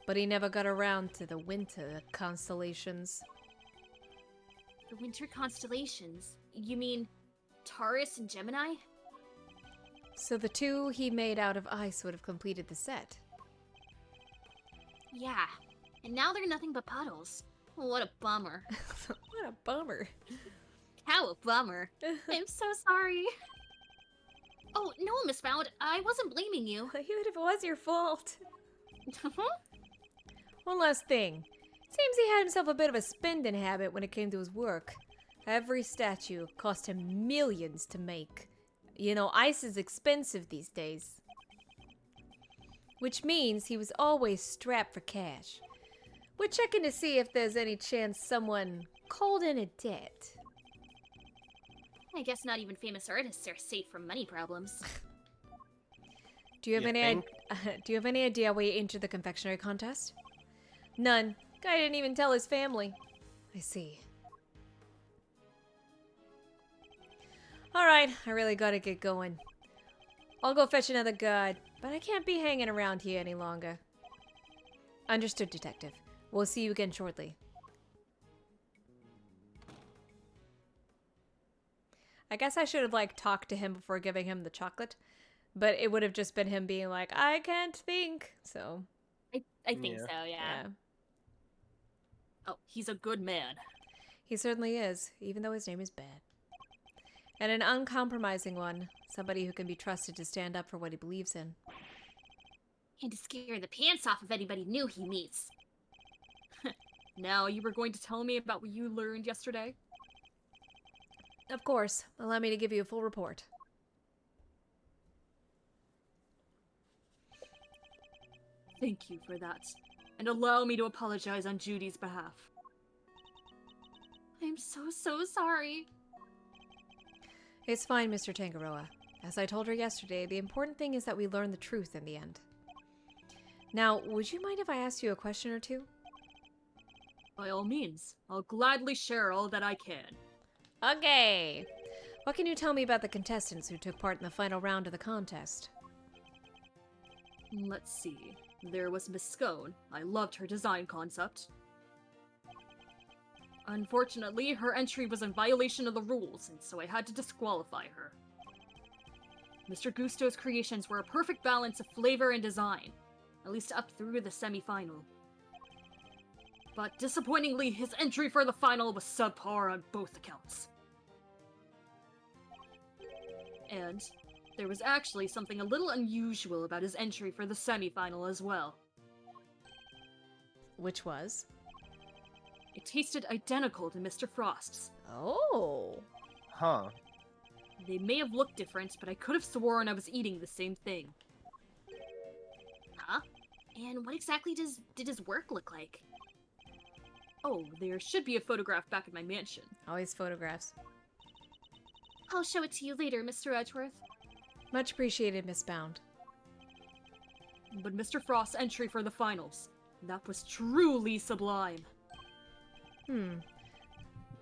But he never got around to the winter constellations. The winter constellations? You mean Taurus and Gemini? So the two he made out of ice would have completed the set. Yeah. And now they're nothing but puddles. What a bummer. What a bummer. How a bummer. I'm so sorry. Oh, no, Miss Found. I wasn't blaming you. Even if it was your fault. One last thing. Seems he had himself a bit of a spending habit when it came to his work. Every statue cost him millions to make. You know, ice is expensive these days. Which means he was always strapped for cash. We're checking to see if there's any chance someone called in a debt. I guess not even famous artists are safe from money problems. Do you have You any think? do you have any idea why you entered the confectionery contest? None. Guy didn't even tell his family. I see. Alright, I really gotta get going. I'll go fetch another guard, but I can't be hanging around here any longer. Understood, detective. We'll see you again shortly. I guess I should have, like, talked to him before giving him the chocolate. But it would have just been him being like, I can't think. So, I think Yeah. so, yeah. Oh, he's a good man. He certainly is, even though his name is bad. And an uncompromising one. Somebody who can be trusted to stand up for what he believes in. And to scare the pants off of anybody new he meets. Now, you were going to tell me about what you learned yesterday? Of course. Allow me to give you a full report. Thank you for that. And allow me to apologize on Judy's behalf. I'm so sorry. It's fine, Mr. Tangaroa. As I told her yesterday, the important thing is that we learn the truth in the end. Now, would you mind if I asked you a question or two? By all means, I'll gladly share all that I can. Okay. What can you tell me about the contestants who took part in the final round of the contest? Let's see. There was Miss Scone. I loved her design concept. Unfortunately, her entry was in violation of the rules, and so I had to disqualify her. Mr. Gusto's creations were a perfect balance of flavor and design, at least up through the semi-final. But disappointingly, his entry for the final was subpar on both accounts. And there was actually something a little unusual about his entry for the semi-final as well. Which was? It tasted identical to Mr. Frost's. Oh. Huh. They may have looked different, but I could have sworn I was eating the same thing. Huh? And what exactly did his work look like? Oh, there should be a photograph back at my mansion. Always photographs. I'll show it to you later, Mr. Edgeworth. Much appreciated, Miss Bound. But Mr. Frost's entry for the finals, that was truly sublime.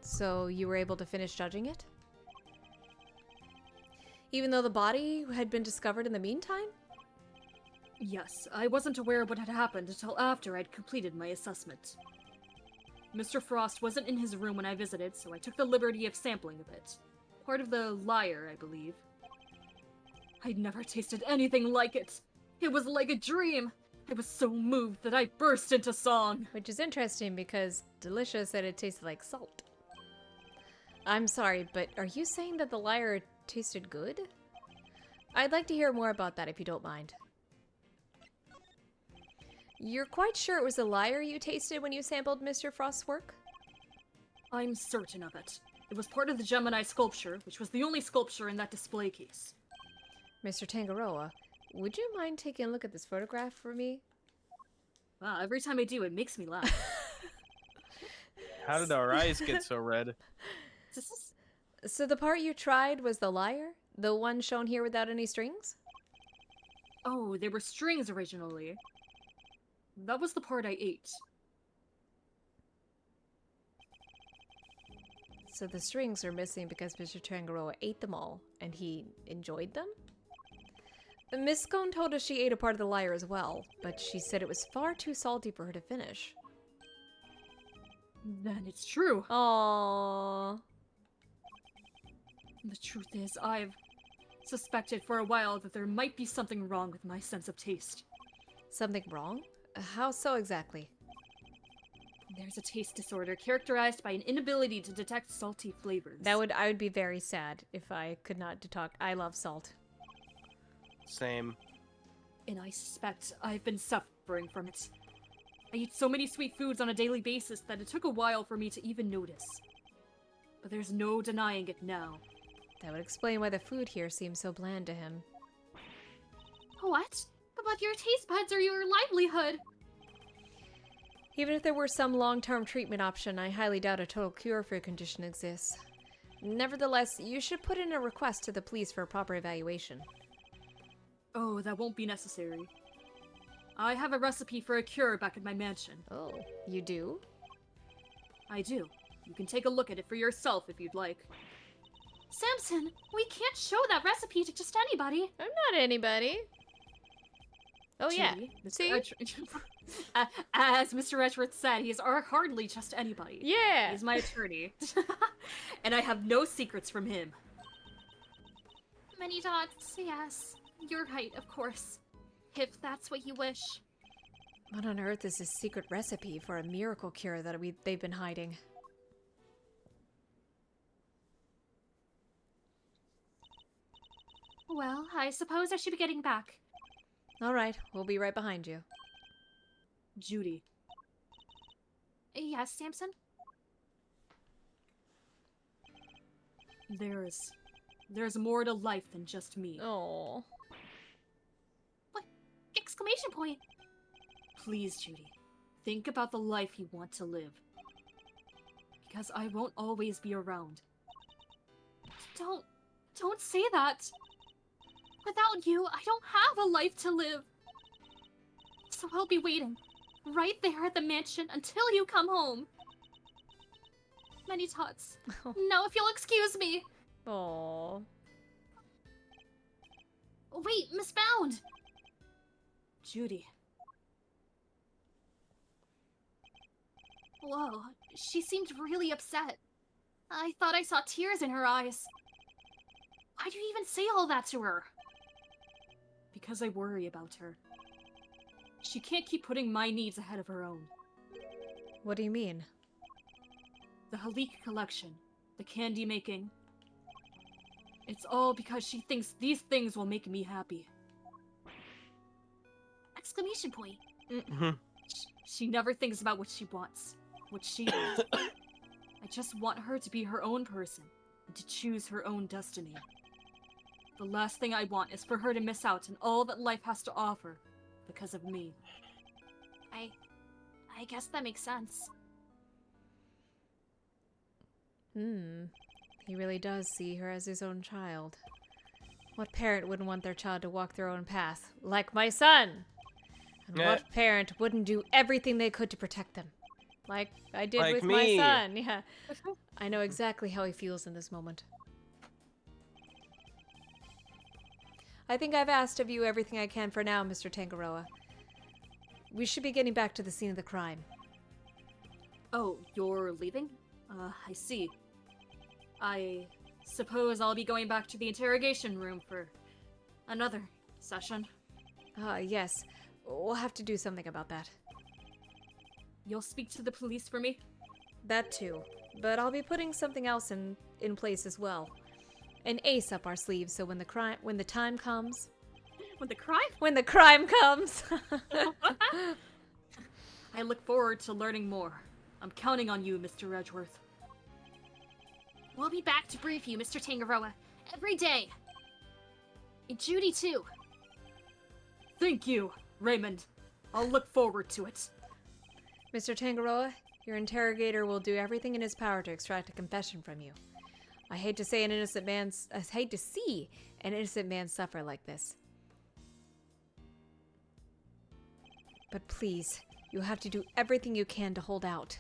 So you were able to finish judging it? Even though the body had been discovered in the meantime? Yes, I wasn't aware of what had happened until after I'd completed my assessment. Mr. Frost wasn't in his room when I visited, so I took the liberty of sampling a bit. Part of the lyre, I believe. I'd never tasted anything like it. It was like a dream. I was so moved that I burst into song. Which is interesting because Delicia said it tasted like salt. I'm sorry, but are you saying that the lyre tasted good? I'd like to hear more about that if you don't mind. You're quite sure it was the lyre you tasted when you sampled Mr. Frost's work? I'm certain of it. It was part of the Gemini sculpture, which was the only sculpture in that display case. Mr. Tangaroa, would you mind taking a look at this photograph for me? Wow, every time I do, it makes me laugh. How did our eyes get so red? So the part you tried was the lyre? The one shown here without any strings? Oh, there were strings originally. That was the part I ate. So the strings are missing because Mr. Tangaroa ate them all, and he enjoyed them? Miss Scone told us she ate a part of the lyre as well, but she said it was far too salty for her to finish. Then it's true. Aww. The truth is, I've suspected for a while that there might be something wrong with my sense of taste. Something wrong? How so exactly? There's a taste disorder characterized by an inability to detect salty flavors. I would be very sad if I could not detect. I love salt. Same. And I suspect I've been suffering from it. I eat so many sweet foods on a daily basis that it took a while for me to even notice. But there's no denying it now. That would explain why the food here seems so bland to him. What? About your taste buds or your livelihood? Even if there were some long-term treatment option, I highly doubt a total cure for your condition exists. Nevertheless, you should put in a request to the police for a proper evaluation. Oh, that won't be necessary. I have a recipe for a cure back at my mansion. Oh, you do? I do. You can take a look at it for yourself if you'd like. Samson, we can't show that recipe to just anybody. I'm not anybody. Oh yeah, Judy, Mr. see? As Mr. Edgeworth said, he is hardly just anybody. Yeah! He's my attorney. And I have no secrets from him. Many dots, yes. You're right, of course. If that's what you wish. What on earth is this secret recipe for a miracle cure that they've been hiding? Well, I suppose I should be getting back. Alright, we'll be right behind you. Judy, Yes, Samson? there's more to life than just me. Oh. What? Exclamation point! Please, Judy, think about the life you want to live. Because I won't always be around. Don't say that. Without you, I don't have a life to live. So I'll be waiting, right there at the mansion until you come home. Many tots. Now if you'll excuse me. Aww. Wait, Miss Bound! Judy. Whoa, she seemed really upset. I thought I saw tears in her eyes. Why'd you even say all that to her? Because I worry about her. She can't keep putting my needs ahead of her own. What do you mean? The Halik collection, the candy making. It's all because she thinks these things will make me happy. Exclamation point. She never thinks about what she wants, what she needs. I just want her to be her own person, and to choose her own destiny. The last thing I want is for her to miss out on all that life has to offer because of me. I guess that makes sense. He really does see her as his own child. What parent wouldn't want their child to walk their own path? Like my son! And what parent wouldn't do everything they could to protect them? Like I did Like with me. my son, yeah. I know exactly how he feels in this moment. I think I've asked of you everything I can for now, Mr. Tangaroa. We should be getting back to the scene of the crime. Oh, you're leaving? I see. I suppose I'll be going back to the interrogation room for another session. Yes. We'll have to do something about that. You'll speak to the police for me? That too. But I'll be putting something else in place as well. An ace up our sleeves so when the time comes... When the crime? When the crime comes! I look forward to learning more. I'm counting on you, Mr. Edgeworth. We'll be back to brief you, Mr. Tangaroa, every day. And Judy, too. Thank you, Raymond. I'll look forward to it. Mr. Tangaroa, your interrogator will do everything in his power to extract a confession from you. I hate to see an innocent man suffer like this. But please, you have to do everything you can to hold out.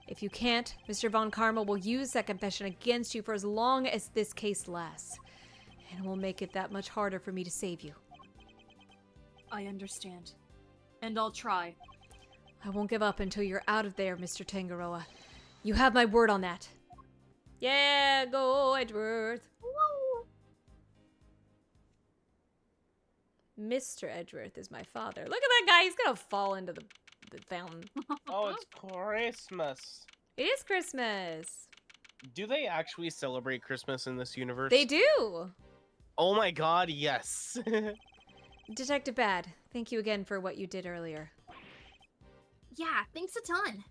If you can't, Mr. Von Karma will use that confession against you for as long as this case lasts. And it will make it that much harder for me to save you. I understand. And I'll try. I won't give up until you're out of there, Mr. Tangaroa. You have my word on that. Yeah, go Edgeworth. Whoa. Mr. Edgeworth is my father. Look at that guy. He's gonna fall into the fountain. Oh, it's Christmas. It is Christmas. Do they actually celebrate Christmas in this universe? They do. Oh my god, yes. Detective Bad, thank you again for what you did earlier. Yeah, thanks a ton.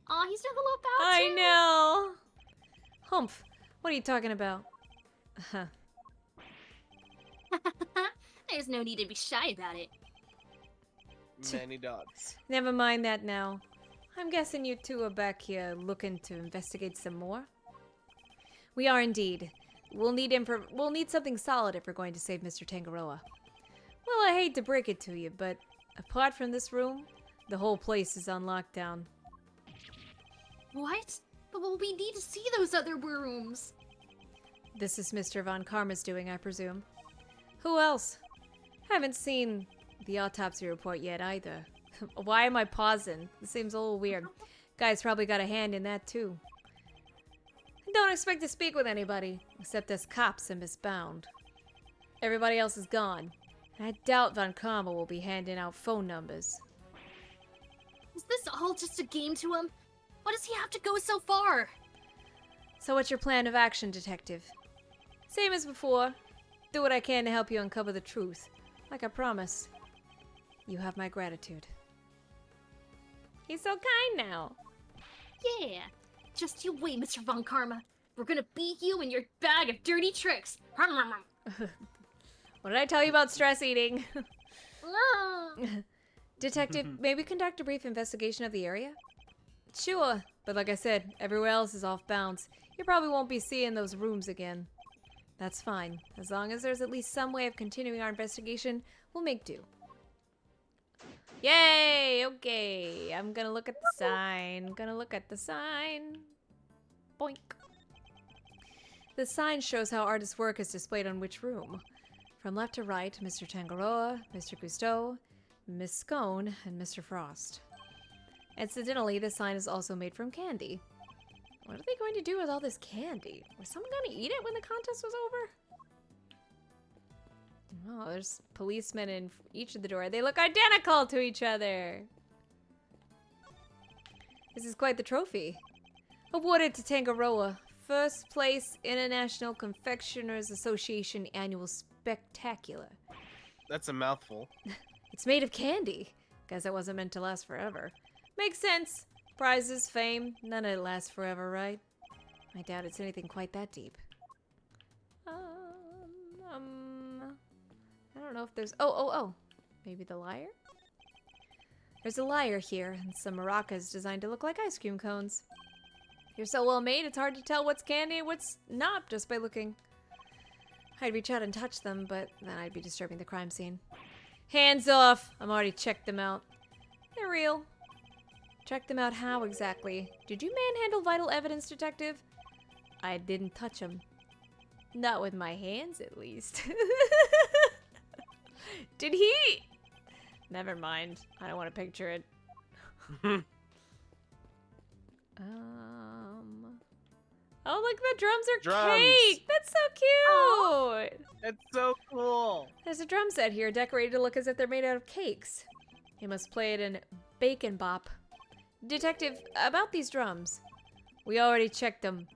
Aw, he's never low bow I too. know. Humph, what are you talking about? Huh. There's no need to be shy about it. Many dots. Never mind that now. I'm guessing you two are back here looking to investigate some more. We are indeed. We'll need something solid if we're going to save Mr. Tangaroa. Well, I hate to break it to you, but apart from this room, the whole place is on lockdown. What? But we need to see those other rooms. This is Mr. Von Karma's doing, I presume. Who else? Haven't seen the autopsy report yet either. Why am I pausing? This seems a little weird. Guy's probably got a hand in that too. I don't expect to speak with anybody, except as cops and Miss Bound. Everybody else is gone. I doubt Von Karma will be handing out phone numbers. Is this all just a game to him? Why does he have to go so far? So what's your plan of action, Detective? Same as before. Do what I can to help you uncover the truth. Like I promised. You have my gratitude. He's so kind now. Yeah. Just you wait, Mr. Von Karma. We're gonna beat you and your bag of dirty tricks. What did I tell you about stress eating? Ah. Detective, may we conduct a brief investigation of the area? Sure, But like I said, everywhere else is off bounds. You probably won't be seeing those rooms again. That's fine. As long as there's at least some way of continuing our investigation, we'll make do. Yay! Okay. I'm gonna look at the sign. Boink. The sign shows how artist's work is displayed on which room. From left to right, Mr. Tangaroa, Mr. Cousteau, Miss Scone, and Mr. Frost. Incidentally, the sign is also made from candy. What are they going to do with all this candy? Was someone going to eat it when the contest was over? Oh, there's policemen in each of the doors. They look identical to each other. This is quite the trophy. Awarded to Tangaroa. First place International Confectioners Association Annual Spectacular. That's a mouthful. It's made of candy. Guess it wasn't meant to last forever. Makes sense. Prizes, fame, none of it lasts forever, right? I doubt it's anything quite that deep. I don't know if there's... Oh. Maybe the lyre? There's a lyre here, and some maracas designed to look like ice cream cones. You're so well made, it's hard to tell what's candy and what's not just by looking. I'd reach out and touch them, but then I'd be disturbing the crime scene. Hands off! I'm already checked them out. They're real. Check them out how exactly? Did you manhandle vital evidence, detective? I didn't touch them. Not with my hands, at least. Did he? Never mind. I don't want to picture it. Oh, look, the drums are cake! That's so cute! It's so cool! There's a drum set here decorated to look as if they're made out of cakes. You must play it in Bacon Bop. Detective, about these drums. We already checked them.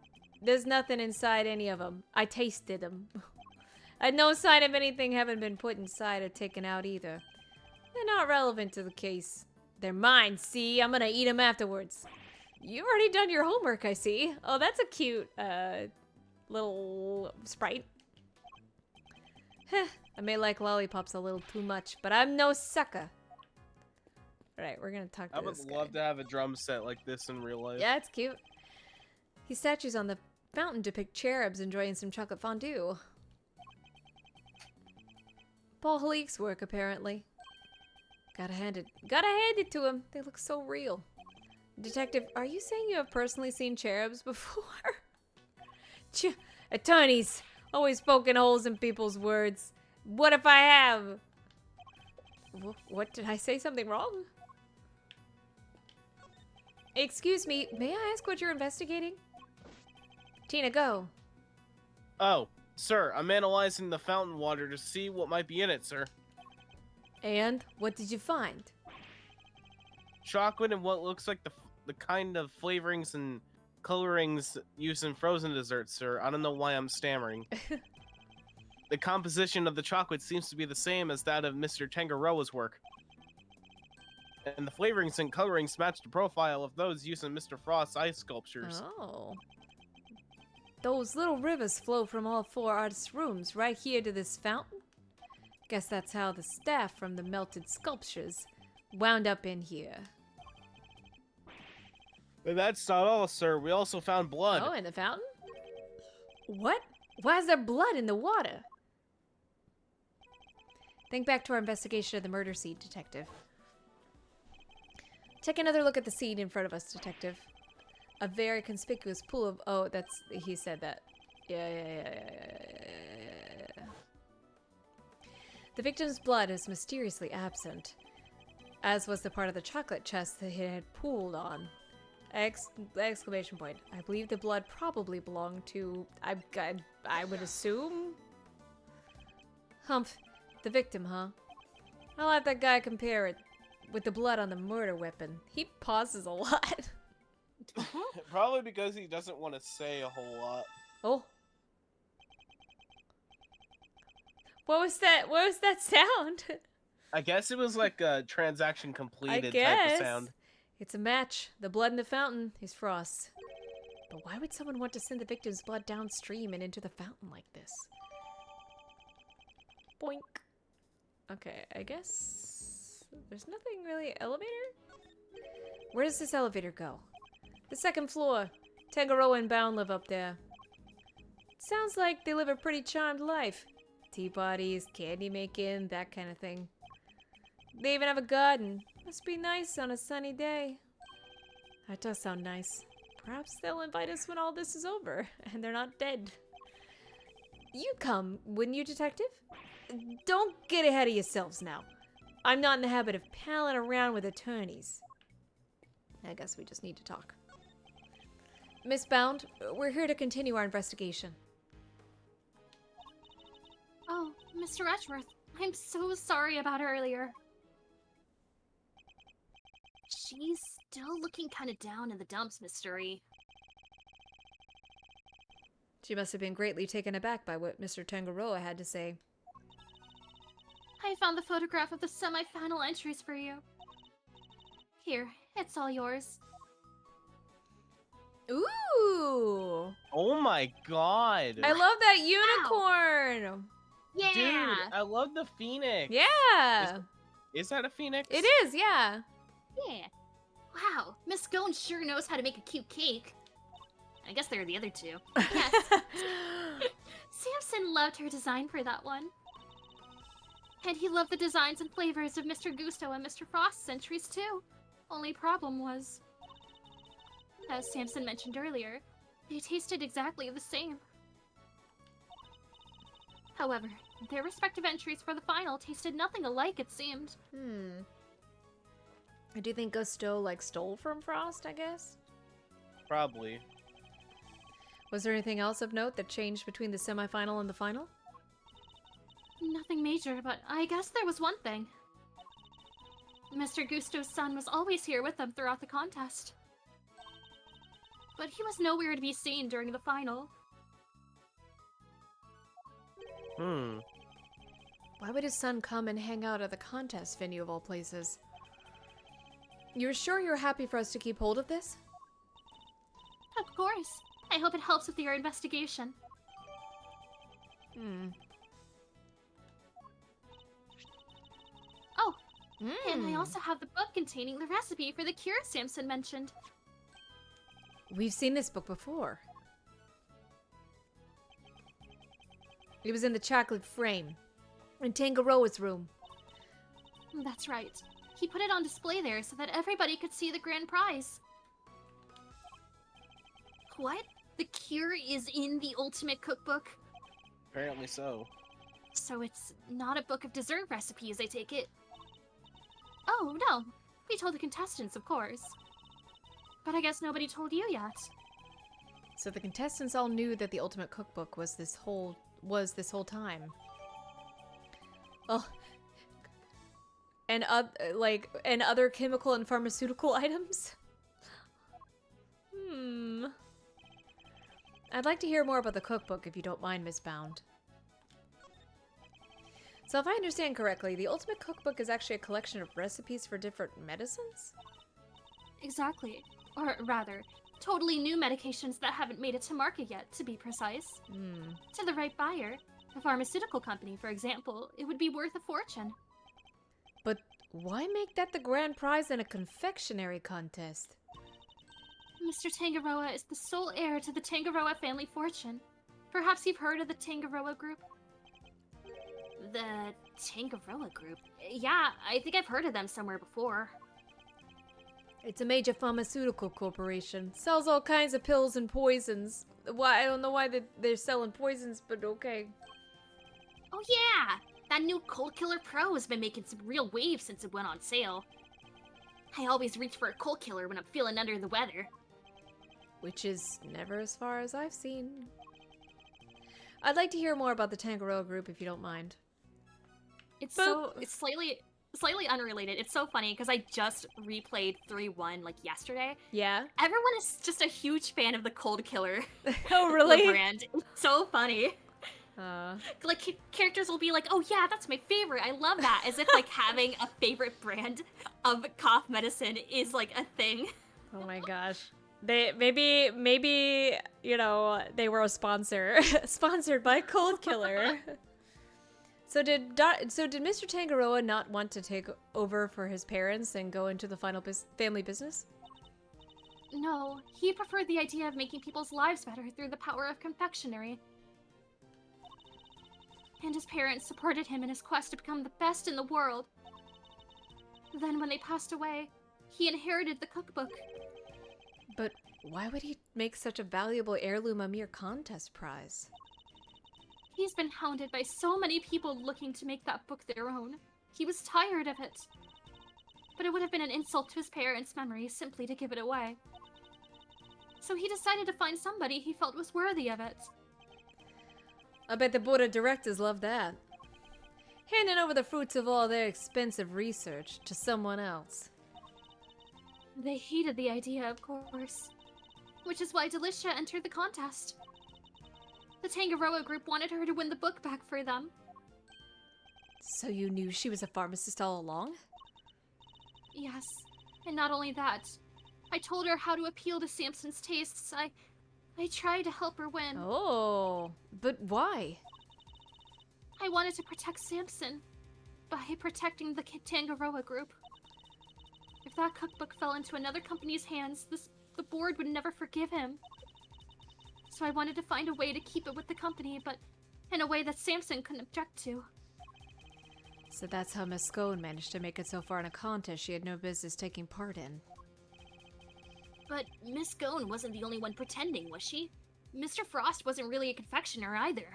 There's nothing inside any of them. I tasted them. And no sign of anything having been put inside or taken out either. They're not relevant to the case. They're mine, see? I'm gonna eat them afterwards. You already done your homework, I see. Oh, that's a cute, little sprite. Heh, I may like lollipops a little too much, but I'm no sucker. Alright, we're gonna talk to this guy. I would love to have a drum set like this in real life. Yeah, it's cute. These statues on the fountain depict cherubs enjoying some chocolate fondue. Paul Halik's work, apparently. Gotta hand it to him. They look so real. Detective, are you saying you have personally seen cherubs before? Attorneys, always poking holes in people's words. What if I have? What, did I say something wrong? Excuse me, may I ask what you're investigating? Tina, go. Oh, sir, I'm analyzing the fountain water to see what might be in it, sir. And what did you find? Chocolate and what looks like the kind of flavorings and colorings used in frozen desserts, sir. I don't know why I'm stammering. The composition of the chocolate seems to be the same as that of Mr. Tangaroa's work. And the flavorings and colorings match the profile of those used in Mr. Frost's ice sculptures. Oh. Those little rivers flow from all four artists' rooms right here to this fountain? Guess that's how the staff from the melted sculptures wound up in here. But that's not all, sir. We also found blood. Oh, in the fountain? What? Why is there blood in the water? Think back to our investigation of the murder scene, Detective. Take another look at the scene in front of us, Detective. A very conspicuous pool of... Oh, that's... He said that. Yeah. The victim's blood is mysteriously absent, as was the part of the chocolate chest that it had pooled on. Exclamation point. I believe the blood probably belonged to... I would assume? Humph. The victim, huh? I'll let that guy compare it with the blood on the murder weapon. He pauses a lot. Probably because he doesn't want to say a whole lot. Oh. What was that? What was that sound? I guess it was like a transaction completed type of sound. It's a match. The blood in the fountain is Frost's. But why would someone want to send the victim's blood downstream and into the fountain like this? Boink. Okay, I guess there's nothing really. Elevator? Where does this elevator go? The second floor. Tangaroa and Bound live up there. Sounds like they live a pretty charmed life. Tea parties, candy making, that kind of thing. They even have a garden. Must be nice on a sunny day. That does sound nice. Perhaps they'll invite us when all this is over, and they're not dead. You come, wouldn't you, detective? Don't get ahead of yourselves now. I'm not in the habit of palling around with attorneys. I guess we just need to talk. Miss Bound, we're here to continue our investigation. Oh, Mr. Edgeworth, I'm so sorry about earlier. She's still looking kind of down in the dumps, Mystery. She must have been greatly taken aback by what Mr. Tangaroa had to say. I found the photograph of the semi-final entries for you. Here, it's all yours. Ooh! Oh my god. I love that unicorn! Yeah! Dude, I love the phoenix. Yeah! Is that a phoenix? It is, yeah. Yeah. Wow, Miss Scone sure knows how to make a cute cake. I guess there are the other two. Yes. Samson loved her design for that one. And he loved the designs and flavors of Mr. Gusto and Mr. Frost's entries too. Only problem was, as Samson mentioned earlier, they tasted exactly the same. However, their respective entries for the final tasted nothing alike, it seemed. Do you think Gusto, stole from Frost, I guess? Probably. Was there anything else of note that changed between the semifinal and the final? Nothing major, but I guess there was one thing. Mr. Gusto's son was always here with them throughout the contest. But he was nowhere to be seen during the final. Why would his son come and hang out at the contest venue of all places? You're sure you're happy for us to keep hold of this? Of course. I hope it helps with your investigation. Oh, and I also have the book containing the recipe for the cure Samson mentioned. We've seen this book before. It was in the chocolate frame. In Tangaroa's room. That's right. He put it on display there so that everybody could see the grand prize. What? The cure is in the ultimate cookbook? Apparently so. So it's not a book of dessert recipes, I take it? Oh, no. We told the contestants, of course. But I guess nobody told you yet. So the contestants all knew that the ultimate cookbook was this whole time. Oh, and other chemical and pharmaceutical items. I'd like to hear more about the cookbook if you don't mind, Miss Bound. So if I understand correctly, the ultimate cookbook is actually a collection of recipes for different medicines? Exactly. Or rather, totally new medications that haven't made it to market yet, to be precise. To the right buyer, a pharmaceutical company, for example, it would be worth a fortune. But why make that the grand prize in a confectionery contest? Mr. Tangaroa is the sole heir to the Tangaroa family fortune. Perhaps you've heard of the Tangaroa Group? The Tangaroa Group? Yeah, I think I've heard of them somewhere before. It's a major pharmaceutical corporation. Sells all kinds of pills and poisons. Why I don't know why they're selling poisons, but okay. Oh yeah! That new Cold Killer Pro has been making some real waves since it went on sale. I always reach for a cold killer when I'm feeling under the weather. Which is never as far as I've seen. I'd like to hear more about the Tangaroa Group if you don't mind. It's slightly unrelated. It's so funny because I just replayed 3-1 yesterday. Yeah? Everyone is just a huge fan of the Cold Killer. Oh, really? Brand. It's so funny. Characters will be like, "Oh yeah, that's my favorite. I love that." As if having a favorite brand of cough medicine is a thing. Oh my gosh. They maybe they were a sponsor sponsored by Cold Killer. So did Mr. Tangaroa not want to take over for his parents and go into the final family business? No, he preferred the idea of making people's lives better through the power of confectionery. And his parents supported him in his quest to become the best in the world. Then when they passed away, he inherited the cookbook. But why would he make such a valuable heirloom a mere contest prize? He's been hounded by so many people looking to make that book their own. He was tired of it. But it would have been an insult to his parents' memory simply to give it away. So he decided to find somebody he felt was worthy of it. I bet the board of directors love that. Handing over the fruits of all their expensive research to someone else. They hated the idea, of course. Which is why Delicia entered the contest. The Tangaroa group wanted her to win the book back for them. So you knew she was a pharmacist all along? Yes, and not only that. I told her how to appeal to Samson's tastes. I tried to help her win. Oh, but why? I wanted to protect Samson by protecting the Tangaroa group. If that cookbook fell into another company's hands, the board would never forgive him. So I wanted to find a way to keep it with the company, but in a way that Samson couldn't object to. So that's how Miss Scone managed to make it so far in a contest she had no business taking part in. But Miss Scone wasn't the only one pretending, was she? Mr. Frost wasn't really a confectioner either.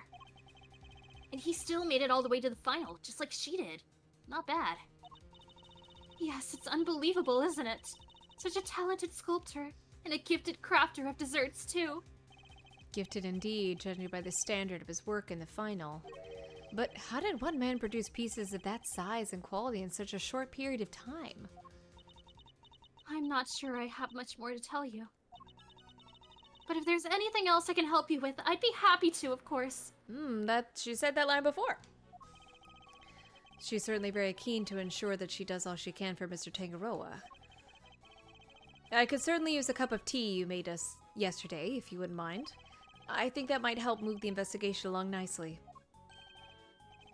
And he still made it all the way to the final, just like she did. Not bad. Yes, it's unbelievable, isn't it? Such a talented sculptor, and a gifted crafter of desserts, too. Gifted indeed, judging by the standard of his work in the final. But how did one man produce pieces of that size and quality in such a short period of time? I'm not sure I have much more to tell you. But if there's anything else I can help you with, I'd be happy to, of course. She said that line before. She's certainly very keen to ensure that she does all she can for Mr. Tangaroa. I could certainly use a cup of tea you made us yesterday, if you wouldn't mind. I think that might help move the investigation along nicely.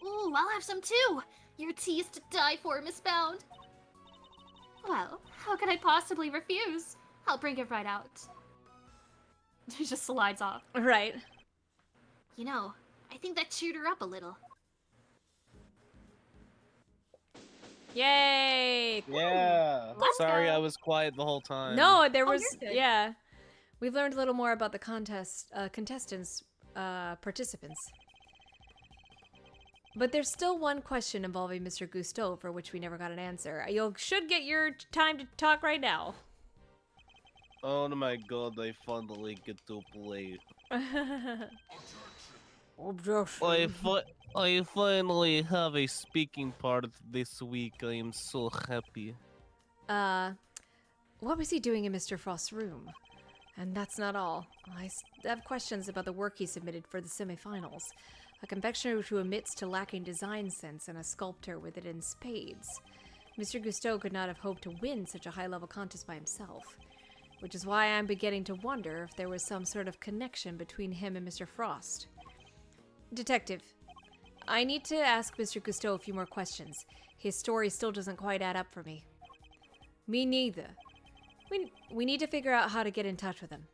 Ooh, I'll have some too! Your tea is to die for, Miss Bound. Well, how could I possibly refuse? I'll bring it right out. She just slides off. Right. You know, I think that cheered her up a little. Yay! Yeah. Let's Sorry, go. I was quiet the whole time. No, there Oh, was, you're good. yeah. We've learned a little more about the contestants, participants. But there's still one question involving Mr. Gusteau for which we never got an answer. You should get your time to talk right now. Oh my god, I finally get to play. I finally have a speaking part this week. I am so happy. What was he doing in Mr. Frost's room? And that's not all. I have questions about the work he submitted for the semifinals. A confectioner who admits to lacking design sense and a sculptor with it in spades. Mr. Gusteau could not have hoped to win such a high-level contest by himself. Which is why I'm beginning to wonder if there was some sort of connection between him and Mr. Frost. Detective, I need to ask Mr. Gusteau a few more questions. His story still doesn't quite add up for me. Me neither. We need to figure out how to get in touch with him.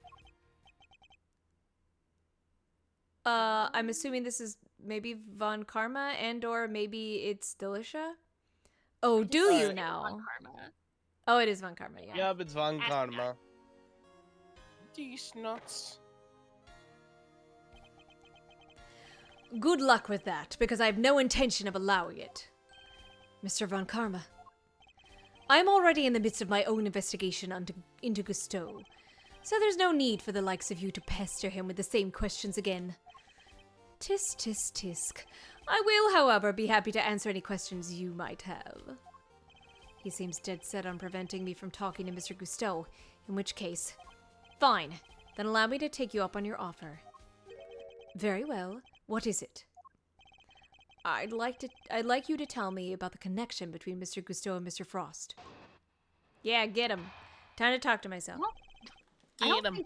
I'm assuming this is maybe Von Karma and or maybe it's Delicia? Oh, do you Von now? Karma. Oh, it is Von Karma, yeah. Yeah, it's Von Ask Karma. These nuts. Good luck with that, because I have no intention of allowing it. Mr. Von Karma, I am already in the midst of my own investigation into Gusteau, so there's no need for the likes of you to pester him with the same questions again. Tisk, tisk, tisk. I will, however, be happy to answer any questions you might have. He seems dead set on preventing me from talking to Mr. Gusteau, in which case, fine, then allow me to take you up on your offer. Very well. What is it? I'd like you to tell me about the connection between Mr. Gusteau and Mr. Frost. Yeah, get him. Time to talk to myself. Well, Get him.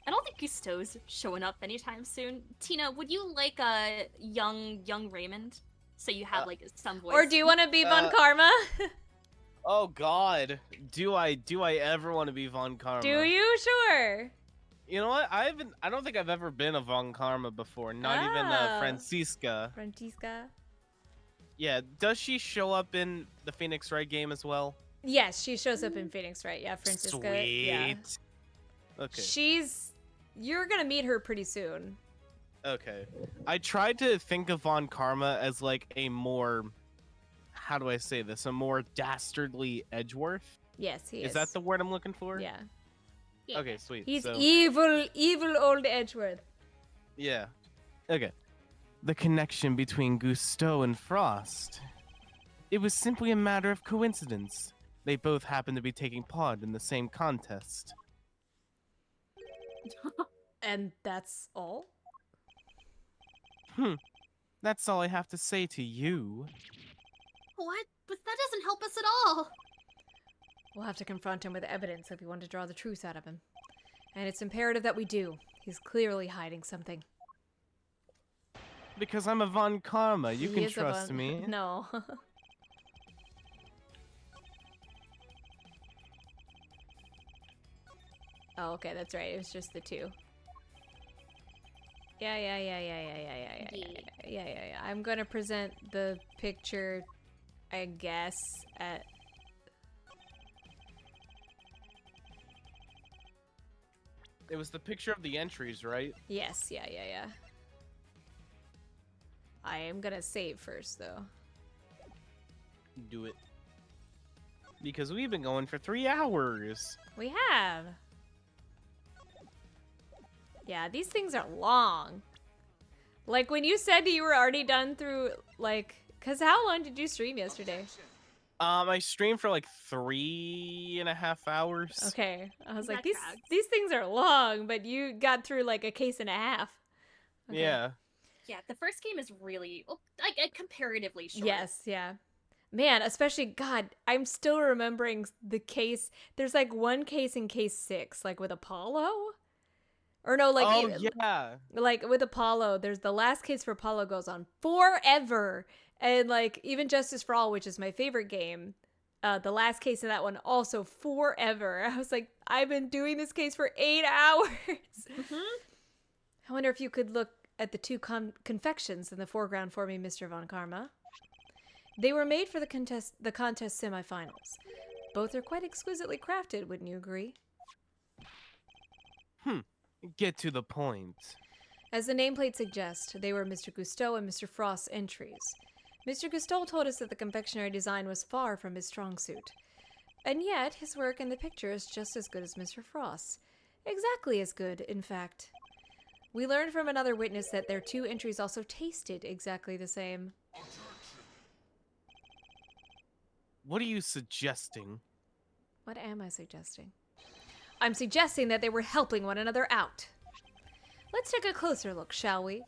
I don't think Gusteau's showing up anytime soon. Tina, would you like a young Raymond? So you have like some voice. Or do you want to be Von Uh, Karma? Oh God, do I ever want to be Von Karma? Do you? Sure. You know what? I don't think I've ever been a Von Karma before. Not even Ah. Francisca. Francisca. Yeah. Does she show up in the Phoenix Wright game as well? Yes, she shows up in Phoenix, right? Yeah, Francisca. Yeah. Sweet. Okay. You're gonna meet her pretty soon. Okay. I tried to think of Von Karma as like a more, how do I say this? A more dastardly Edgeworth. Yes, he is. Is that the word I'm looking for? Yeah. Yeah. Okay, sweet. He's So, evil, evil old Edgeworth. yeah. Okay. The connection between Gusteau and Frost. It was simply a matter of coincidence. They both happened to be taking part in the same contest. And that's all? That's all I have to say to you. What? But that doesn't help us at all. We'll have to confront him with evidence if we want to draw the truth out of him. And it's imperative that we do. He's clearly hiding something. Because I'm a Von Karma, you He can is a trust Von- me. No. Oh, okay, that's right. It was just the two. Yeah. I'm gonna present the picture, I guess, at... It was the picture of the entries, right? Yes, yeah. I am gonna save first, though. Do it. Because we've been going for 3 hours. We have. Yeah, these things are long. Like, when you said you were already done through, like... Because how long did you stream yesterday? I streamed for like 3.5 hours. Okay. I was like, That these tracks. these things are long, but you got through, like, a case and a half. Okay. Yeah. Yeah, the first game is really, like, comparatively short. Yes, yeah. Man, especially, God, I'm still remembering the case. There's, like, one case in case 6, like, with Apollo? Or no, like... Oh, yeah. Like, with Apollo, there's the last case for Apollo goes on forever. And, like, even Justice for All, which is my favorite game, the last case in that one also forever. I was like, I've been doing this case for 8 hours. I wonder if you could look at the two confections in the foreground for me, Mr. Von Karma. They were made for the contest semifinals. Both are quite exquisitely crafted, wouldn't you agree? Get to the point. As the nameplate suggests, they were Mr. Gusteau and Mr. Frost's entries. Mr. Gusteau told us that the confectionery design was far from his strong suit. And yet, his work in the picture is just as good as Mr. Frost's. Exactly as good, in fact. We learned from another witness that their two entries also tasted exactly the same. What are you suggesting? What am I suggesting? I'm suggesting that they were helping one another out. Let's take a closer look, shall we?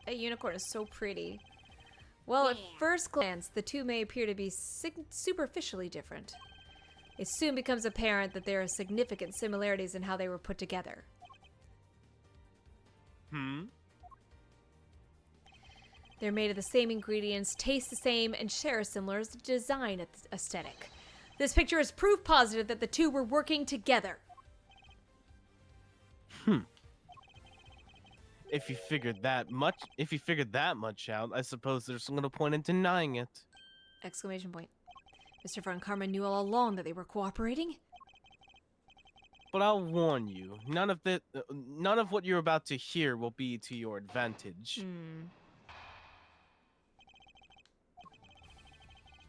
That unicorn is so pretty. Well, at Yeah. first glance, the two may appear to be superficially different. It soon becomes apparent that there are significant similarities in how they were put together. They're made of the same ingredients, taste the same, and share a similar design aesthetic. This picture is proof positive that the two were working together. If you figured that much out, I suppose there's little point in denying it. Exclamation point. Mr. Von Karma knew all along that they were cooperating. But I'll warn you, none of what you're about to hear will be to your advantage.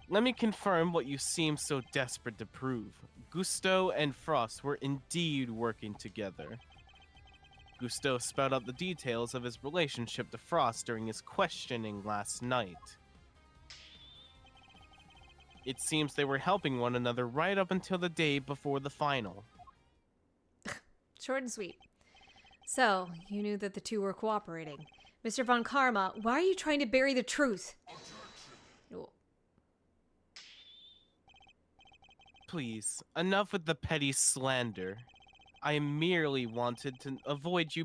Let me confirm what you seem so desperate to prove. Gusteau and Frost were indeed working together. Gusteau spelled out the details of his relationship to Frost during his questioning last night. It seems they were helping one another right up until the day before the final. Short and sweet. So, you knew that the two were cooperating. Mr. Von Karma, why are you trying to bury the truth? Oh. Please, enough with the petty slander. I merely wanted to avoid you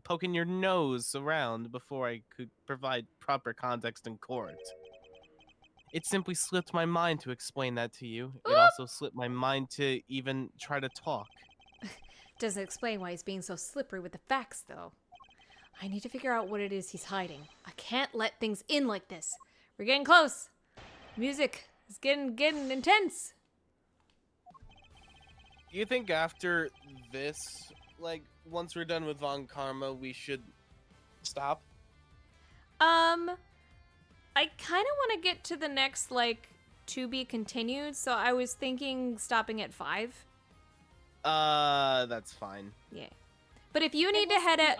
poking your nose around before I could provide proper context in court. It simply slipped my mind to explain that to you. It also slipped my mind to even try to talk. Doesn't explain why he's being so slippery with the facts, though. I need to figure out what it is he's hiding. I can't let things in like this. We're getting close. Music is getting intense. Do you think after this, like, once we're done with Von Karma, we should stop? I kind of want to get to the next, like, to be continued, so I was thinking stopping at 5. That's fine. Yeah. But if you need to And head we out...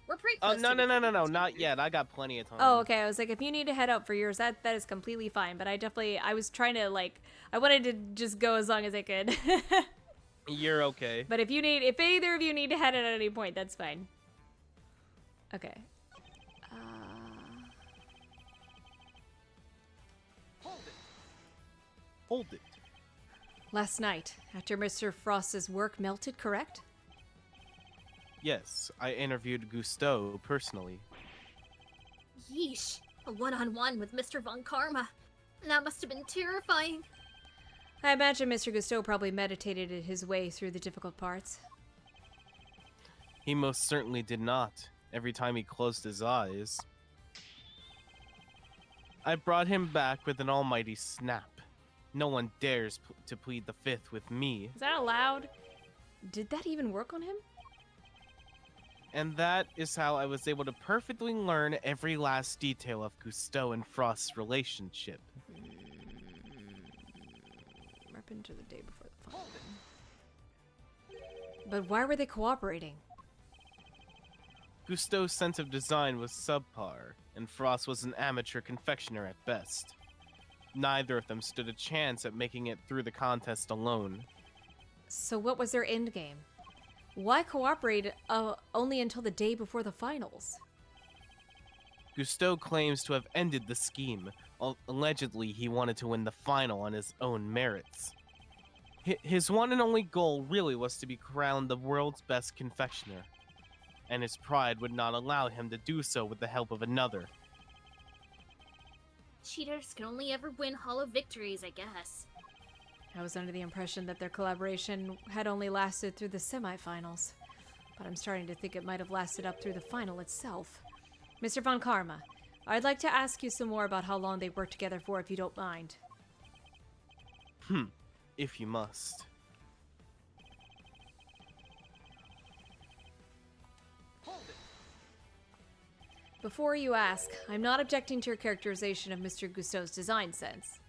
We're pretty Oh, close no, to no, the no, no, no, conclusion. not yet. I got plenty of time. Oh, okay. I was like, if you need to head out for yours, that is completely fine. But I was trying to, like, I wanted to just go as long as I could. You're okay. But if either of you need to head out at any point, that's fine. Okay. Hold it. Last night, after Mr. Frost's work melted, correct? Yes, I interviewed Gusteau personally. Yeesh. A one-on-one with Mr. Von Karma. That must have been terrifying. I imagine Mr. Gusteau probably meditated his way through the difficult parts. He most certainly did not, every time he closed his eyes. I brought him back with an almighty snap. No one dares to plead the fifth with me. Is that allowed? Did that even work on him? And that is how I was able to perfectly learn every last detail of Gusteau and Frost's relationship. Up into the day before the final. But why were they cooperating? Gusteau's sense of design was subpar, and Frost was an amateur confectioner at best. Neither of them stood a chance at making it through the contest alone. So what was their end game? Why cooperate only until the day before the finals? Gusteau claims to have ended the scheme. Allegedly, he wanted to win the final on his own merits. His one and only goal really was to be crowned the world's best confectioner, and his pride would not allow him to do so with the help of another. Cheaters can only ever win hollow victories, I guess. I was under the impression that their collaboration had only lasted through the semifinals, but I'm starting to think it might have lasted up through the final itself. Mr. Von Karma, I'd like to ask you some more about how long they worked together for, if you don't mind. If you must. Before you ask, I'm not objecting to your characterization of Mr. Gusteau's design sense.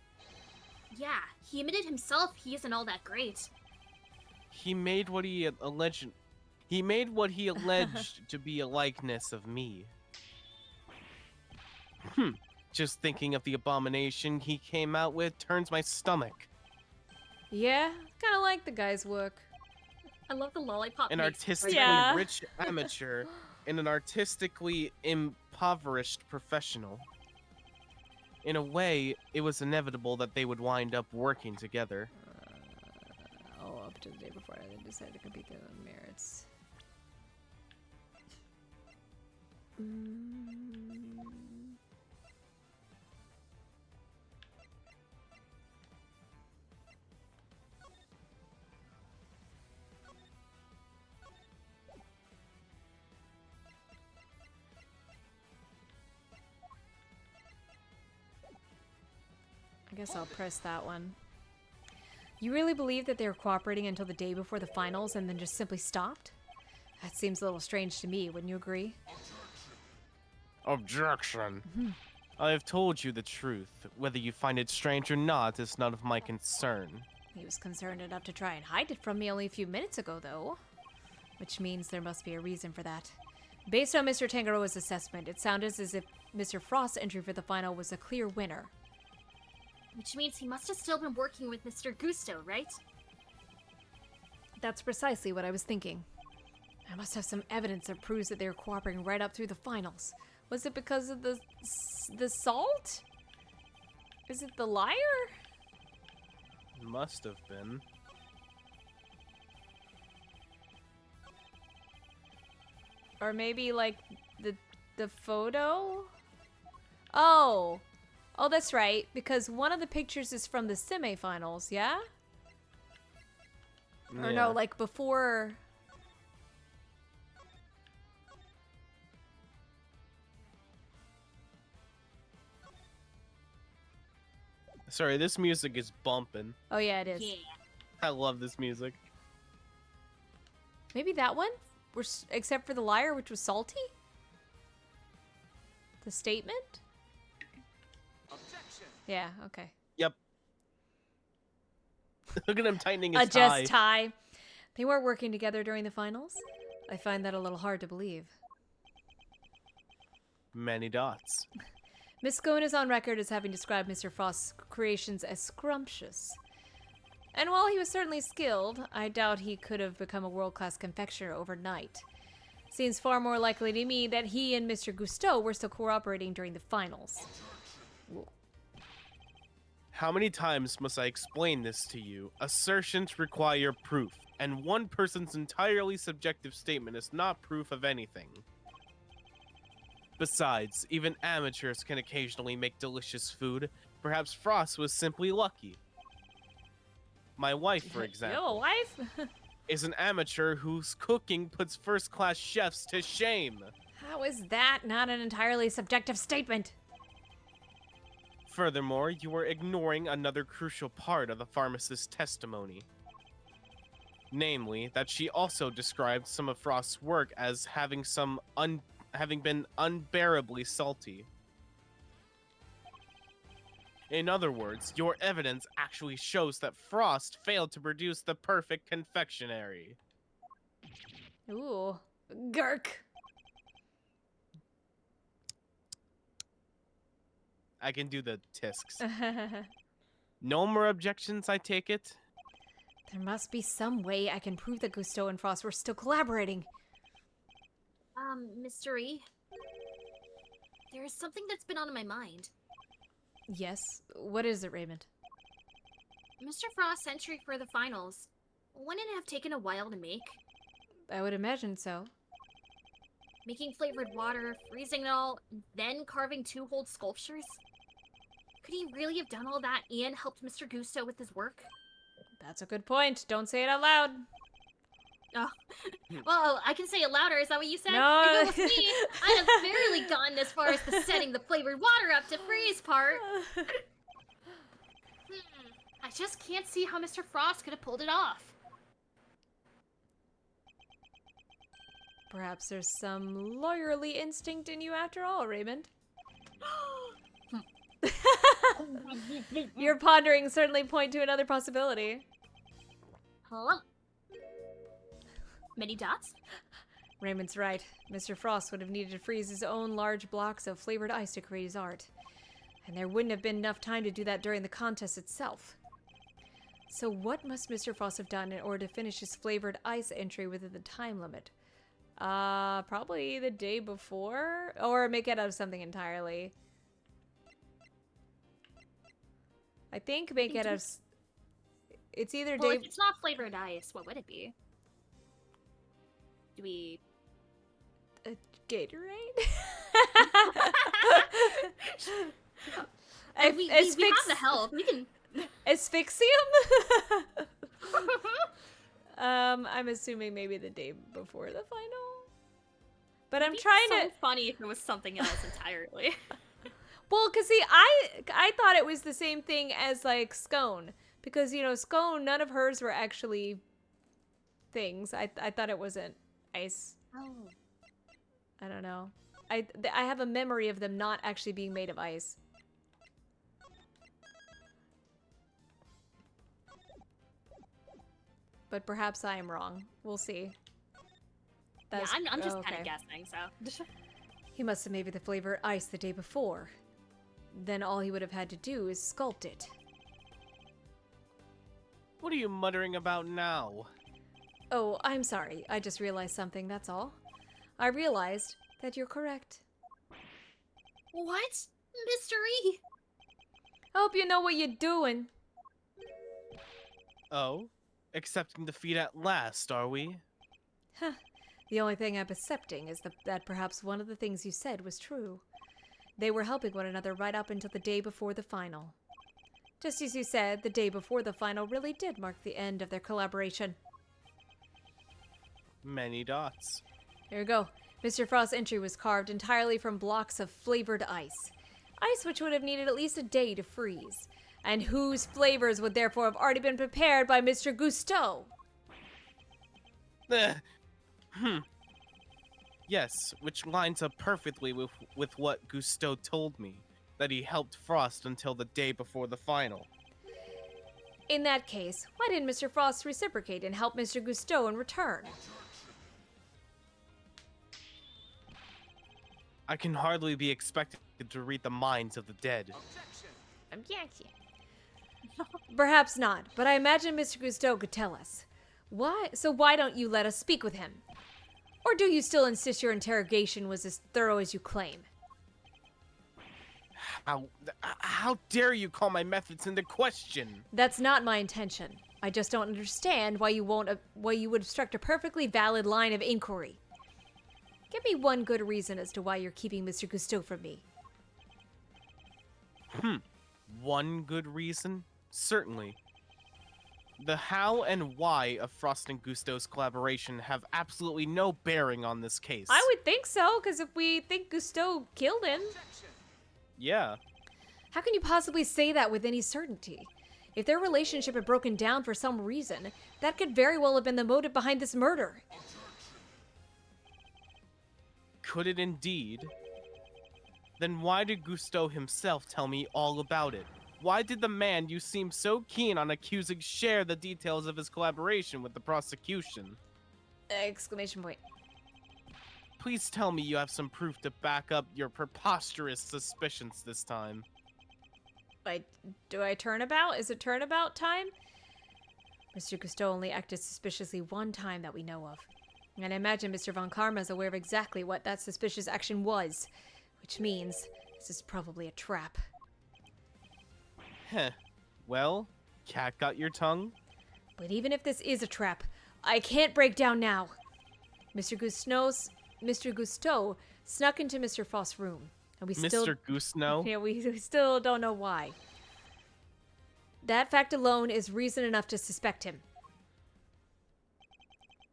Yeah, he admitted himself he isn't all that great. He made what he alleged to be a likeness of me. Just thinking of the abomination he came out with turns my stomach. Yeah, kind of like the guy's work. I love the lollipop. An mix. artistically Yeah. rich amateur and an artistically impoverished professional. In a way, it was inevitable that they would wind up working together. Up to the day before I then decided to compete their own merits. I guess I'll press that one. You really believe that they were cooperating until the day before the finals and then just simply stopped? That seems a little strange to me, wouldn't you agree? Objection. I have told you the truth. Whether you find it strange or not is none of my concern. He was concerned enough to try and hide it from me only a few minutes ago, though. Which means there must be a reason for that. Based on Mr. Tangaroa's assessment, it sounded as if Mr. Frost's entry for the final was a clear winner. Which means he must have still been working with Mr. Gusteau, right? That's precisely what I was thinking. I must have some evidence that proves that they were cooperating right up through the finals. Was it because of the salt? Is it the liar? Must have been. Or maybe like the photo? Oh. Oh, that's right, because one of the pictures is from the semifinals, yeah? Or no, Yeah. like before... Sorry, this music is bumping. Oh, yeah, it is. Yeah. I love this music. Maybe that one? Except for the liar, which was salty? The statement? Objection. Yeah, okay. Yep. Look at him tightening his A just tie. tie. They weren't working together during the finals? I find that a little hard to believe. Many dots. Miss Scone is on record as having described Mr. Frost's creations as scrumptious. And while he was certainly skilled, I doubt he could have become a world-class confectioner overnight. Seems far more likely to me that he and Mr. Gusteau were still cooperating during the finals. How many times must I explain this to you? Assertions require proof, and one person's entirely subjective statement is not proof of anything. Besides, even amateurs can occasionally make delicious food. Perhaps Frost was simply lucky. My wife, for example, Yo, wife? is an amateur whose cooking puts first-class chefs to shame. How is that not an entirely subjective statement? Furthermore, you are ignoring another crucial part of the pharmacist's testimony. Namely, that she also described some of Frost's work as having been unbearably salty. In other words, your evidence actually shows that Frost failed to produce the perfect confectionery. Ooh. Gurk. I can do the tisks. There No more objections, I take it? must be some way I can prove that Gusteau and Frost were still collaborating. Mr. E? There is something that's been on my mind. Yes. What is it, Raymond? Mr. Frost's entry for the finals. Wouldn't it have taken a while to make? I would imagine so. Making flavored water, freezing it all, then carving 2 whole sculptures? Could he really have done all that and helped Mr. Gusteau with his work? That's a good point. Don't say it out loud. Oh. Well, I can say it louder. Is that what you said? No. If it was me, I'd have barely gotten as far as the setting the flavored water up to freeze part. I just can't see how Mr. Frost could have pulled it off. Perhaps there's some lawyerly instinct in you after all, Raymond. Your ponderings certainly point to another possibility. Huh? Many dots? Raymond's right. Mr. Frost would have needed to freeze his own large blocks of flavored ice to create his art. And there wouldn't have been enough time to do that during the contest itself. So what must Mr. Frost have done in order to finish his flavored ice entry within the time limit? Probably the day before? Or make it out of something entirely. I think make it out of... It's either Well, day... if it's not flavored ice, what would it be? Do we... Gatorade? we have the help. We can... Asphyxium? I'm assuming maybe the day before the final. But I'm trying so to... funny if it was something else entirely. Well, because see, I thought it was the same thing as, like, scone. Because, you know, scone, none of hers were actually things. I thought it wasn't ice. Oh. I don't know. I have a memory of them not actually being made of ice. But perhaps I am wrong. We'll see. Yeah, I'm just oh, kind okay. of guessing, so... He must have made the flavor ice the day before. Then all he would have had to do is sculpt it. What are you muttering about now? Oh, I'm sorry. I just realized something, that's all. I realized that you're correct. What? Mystery? I hope you know what you're doing. Oh? Accepting defeat at last, are we? Huh. The only thing I'm accepting is that perhaps one of the things you said was true. They were helping one another right up until the day before the final. Just as you said, the day before the final really did mark the end of their collaboration. Many dots. Here we go. Mr. Frost's entry was carved entirely from blocks of flavored ice. Ice which would have needed at least a day to freeze, and whose flavors would therefore have already been prepared by Mr. Gusteau. Yes, which lines up perfectly with what Gusteau told me, that he helped Frost until the day before the final. In that case, why didn't Mr. Frost reciprocate and help Mr. Gusteau in return? I can hardly be expected to read the minds of the dead. Objection. Perhaps not, but I imagine Mr. Gusteau could tell us. Why? So why don't you let us speak with him? Or do you still insist your interrogation was as thorough as you claim? How dare you call my methods into question? That's not my intention. I just don't understand why you would obstruct a perfectly valid line of inquiry. Give me one good reason as to why you're keeping Mr. Gusteau from me. One good reason? Certainly. The how and why of Frost and Gusteau's collaboration have absolutely no bearing on this case. I would think so, because if we think Gusteau killed him... Yeah. How can you possibly say that with any certainty? If their relationship had broken down for some reason, that could very well have been the motive behind this murder. Could it indeed? Then why did Gusteau himself tell me all about it? Why did the man you seem so keen on accusing share the details of his collaboration with the prosecution? Exclamation point. Please tell me you have some proof to back up your preposterous suspicions this time. Do I turnabout? Is it turnabout time? Mr. Gusteau only acted suspiciously one time that we know of. And I imagine Mr. Von Karma is aware of exactly what that suspicious action was. Which means this is probably a trap. Heh. Well, cat got your tongue? But even if this is a trap, I can't break down now. Mr. Gusteau snuck into Mr. Frost's room. And we still... Mr. Gusteau? Yeah, we still don't know why. That fact alone is reason enough to suspect him.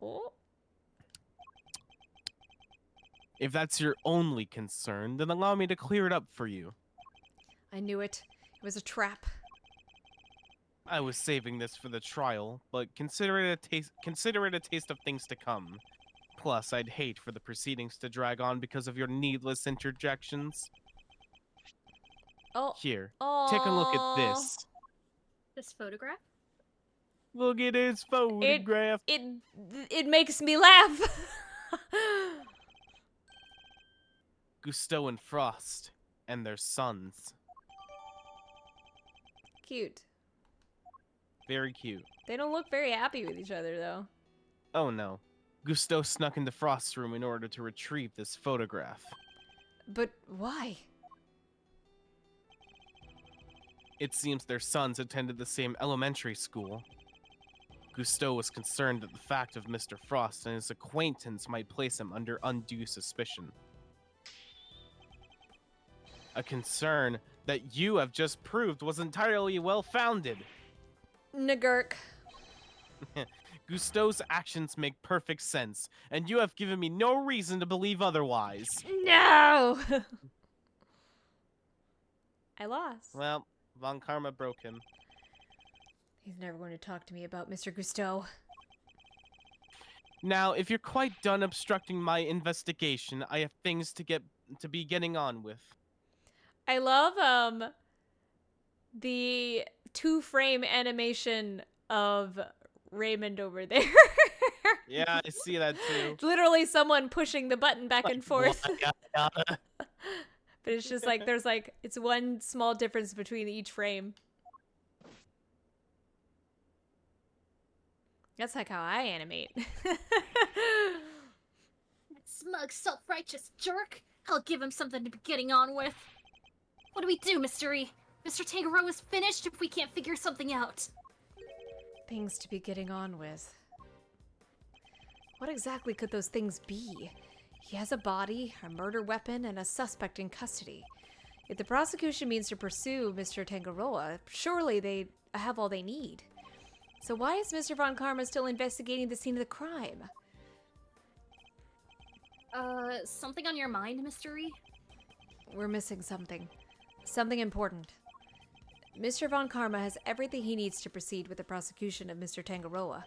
Oh. If that's your only concern, then allow me to clear it up for you. I knew it. It was a trap. I was saving this for the trial, but consider it a taste of things to come. Plus, I'd hate for the proceedings to drag on because of your needless interjections. Oh. Here, Aww. take a look at this. This photograph? Look at his photograph. It makes me laugh. Gusteau and Frost, and their sons. Cute. Very cute. They don't look very happy with each other, though. Oh no. Gusteau snuck into Frost's room in order to retrieve this photograph. But why? It seems their sons attended the same elementary school. Gusteau was concerned that the fact of Mr. Frost and his acquaintance might place him under undue suspicion. A concern that you have just proved was entirely well-founded. Nagurk. Gusteau's actions make perfect sense, and you have given me no reason to believe otherwise. No! I lost. Well, Von Karma broke him. He's never going to talk to me about Mr. Gusteau. Now, if you're quite done obstructing my investigation, I have things to be getting on with. I love the 2-frame animation of Raymond over there. Yeah, I see that too. Literally someone pushing the button back and forth. But But it's just like, there's like, it's one small difference between each frame. That's like how I animate. That smug, self-righteous jerk. I'll give him something to be getting on with. What do we do, Mr. E? Mr. Tangeroa is finished if we can't figure something out. Things to be getting on with. What exactly could those things be? He has a body, a murder weapon, and a suspect in custody. If the prosecution means to pursue Mr. Tangaroa, surely they have all they need. So why is Mr. Von Karma still investigating the scene of the crime? Something on your mind, Mystery? We're missing something. Something important. Mr. Von Karma has everything he needs to proceed with the prosecution of Mr. Tangaroa,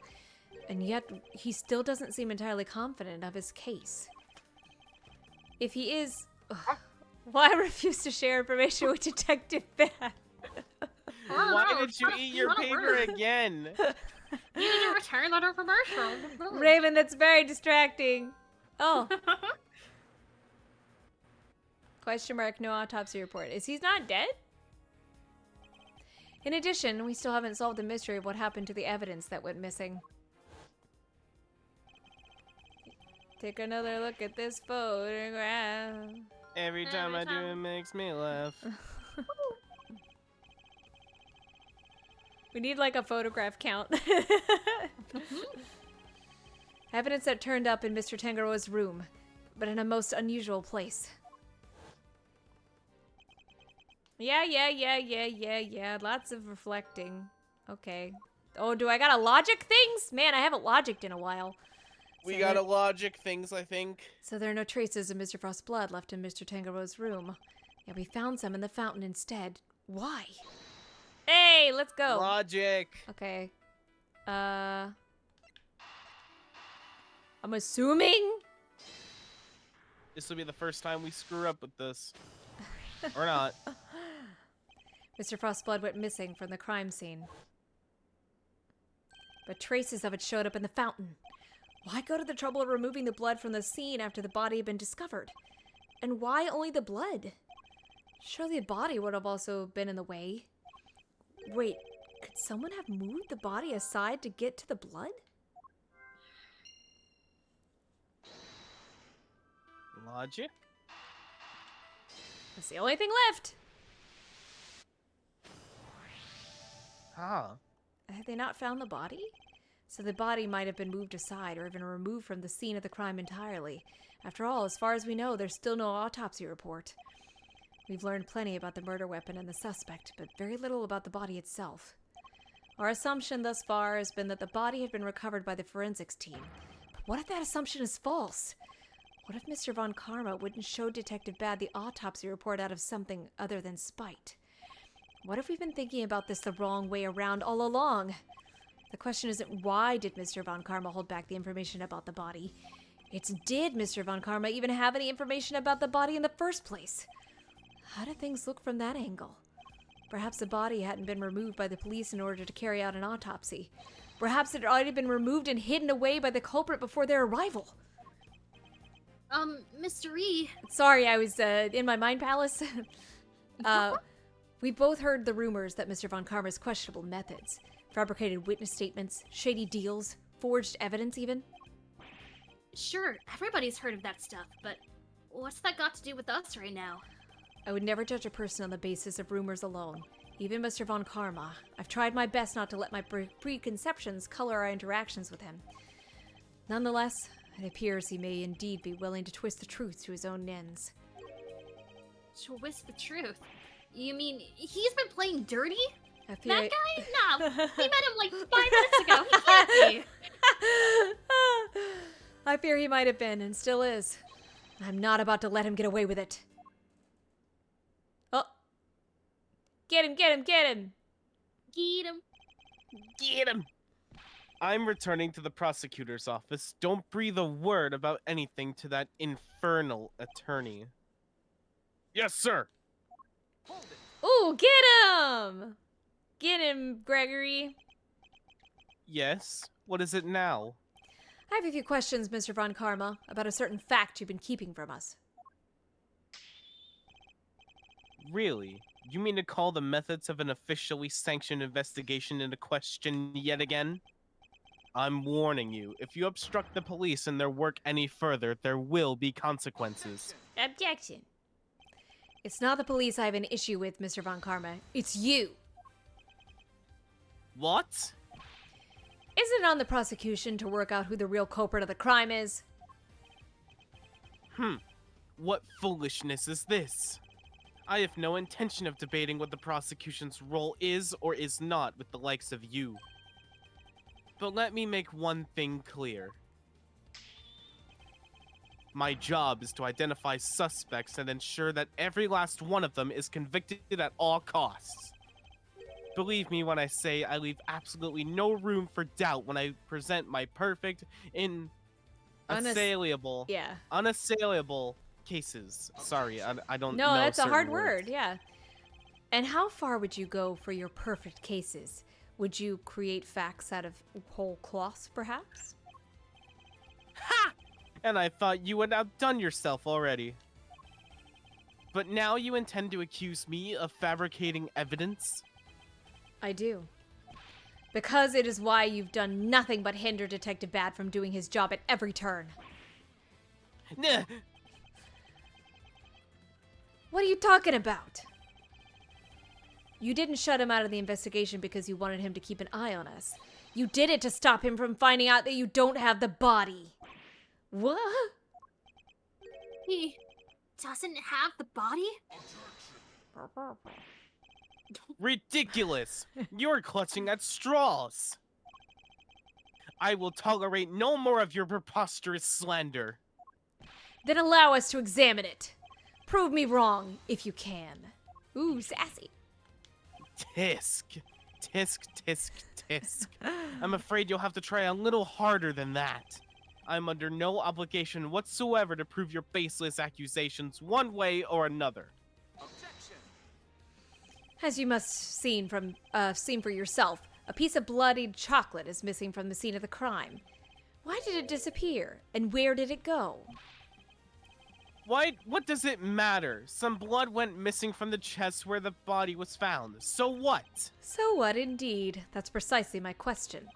and yet he still doesn't seem entirely confident of his case. If he is... Why refuse to share information with Detective Bat? Why did you eat your paper again? You need to return that information. Raven, that's very distracting. Oh. Question mark, no autopsy report. Is he not dead? In addition, we still haven't solved the mystery of what happened to the evidence that went missing. Take another look at this photograph. Every time I do, it makes me laugh. We need like a photograph count. Evidence that turned up in Mr. Tangaroa's room, but in a most unusual place. Yeah. Lots of reflecting. Okay. Oh, do I gotta logic things? Man, I haven't logicked in a while. We So gotta logic things, I think. So there are no traces of Mr. Frost's blood left in Mr. Tangaroa's room. Yeah, we found some in the fountain instead. Why? Hey, let's go. Logic. Okay. I'm assuming? This will be the first time we screw up with this. Or not. Mr. Frost's blood went missing from the crime scene. But traces of it showed up in the fountain. Why go to the trouble of removing the blood from the scene after the body had been discovered? And why only the blood? Surely the body would have also been in the way. Wait, could someone have moved the body aside to get to the blood? Logic? That's the only thing left. Huh. Had they not found the body? So the body might have been moved aside or even removed from the scene of the crime entirely. After all, as far as we know, there's still no autopsy report. We've learned plenty about the murder weapon and the suspect, but very little about the body itself. Our assumption thus far has been that the body had been recovered by the forensics team. But what if that assumption is false? What if Mr. Von Karma wouldn't show Detective Bad the autopsy report out of something other than spite? What if we've been thinking about this the wrong way around all along? The question isn't why did Mr. Von Karma hold back the information about the body? It's did Mr. Von Karma even have any information about the body in the first place? How do things look from that angle? Perhaps the body hadn't been removed by the police in order to carry out an autopsy. Perhaps it had already been removed and hidden away by the culprit before their arrival. Mr. E. Sorry, I was in my mind palace. We both heard the rumors that Mr. Von Karma's questionable methods, fabricated witness statements, shady deals, forged evidence even. Sure, everybody's heard of that stuff, but what's that got to do with us right now? I would never judge a person on the basis of rumors alone. Even Mr. Von Karma. I've tried my best not to let my preconceptions color our interactions with him. Nonetheless, it appears he may indeed be willing to twist the truth to his own ends. Twist the truth? You mean he's been playing dirty? I fear That guy? Nah, we met him like 5 minutes ago. He can't be. I fear he might have been, and still is. I'm not about to let him get away with it. Oh. Get him, get him, get him! Get him. Get him! I'm returning to the prosecutor's office. Don't breathe a word about anything to that infernal attorney. Yes, sir! Ooh, get him! Get him, Gregory. Yes? What is it now? I have a few questions, Mr. Von Karma, about a certain fact you've been keeping from us. Really? You mean to call the methods of an officially sanctioned investigation into question yet again? I'm warning you, if you obstruct the police in their work any further, there will be consequences. Objection. It's not the police I have an issue with, Mr. Von Karma. It's you. What? Isn't it on the prosecution to work out who the real culprit of the crime is? What foolishness is this? I have no intention of debating what the prosecution's role is or is not with the likes of you. But let me make one thing clear. My job is to identify suspects and ensure that every last one of them is convicted at all costs. Believe me when I say I leave absolutely no room for doubt when I present my perfect, unassailable Yeah. cases. Sorry, I don't No, know that's a certain hard words. word, yeah. And how far would you go for your perfect cases? Would you create facts out of whole cloths, perhaps? Ha! And I thought you had outdone yourself already. But now you intend to accuse me of fabricating evidence? I do. Because it is why you've done nothing but hinder Detective Bad from doing his job at every turn. Nah. What are you talking about? You didn't shut him out of the investigation because you wanted him to keep an eye on us. You did it to stop him from finding out that you don't have the body. What? He doesn't have the body? Ridiculous! You're clutching at straws! I will tolerate no more of your preposterous slander. Then allow us to examine it. Prove me wrong, if you can. Ooh, sassy. Tisk. Tisk, tisk, tisk. I'm afraid you'll have to try a little harder than that. I'm under no obligation whatsoever to prove your baseless accusations one way or another. As you must seen for yourself, a piece of bloodied chocolate is missing from the scene of the crime. Why did it disappear, and where did it go? Why? What does it matter? Some blood went missing from the chest where the body was found. So what? So what, indeed? That's precisely my question.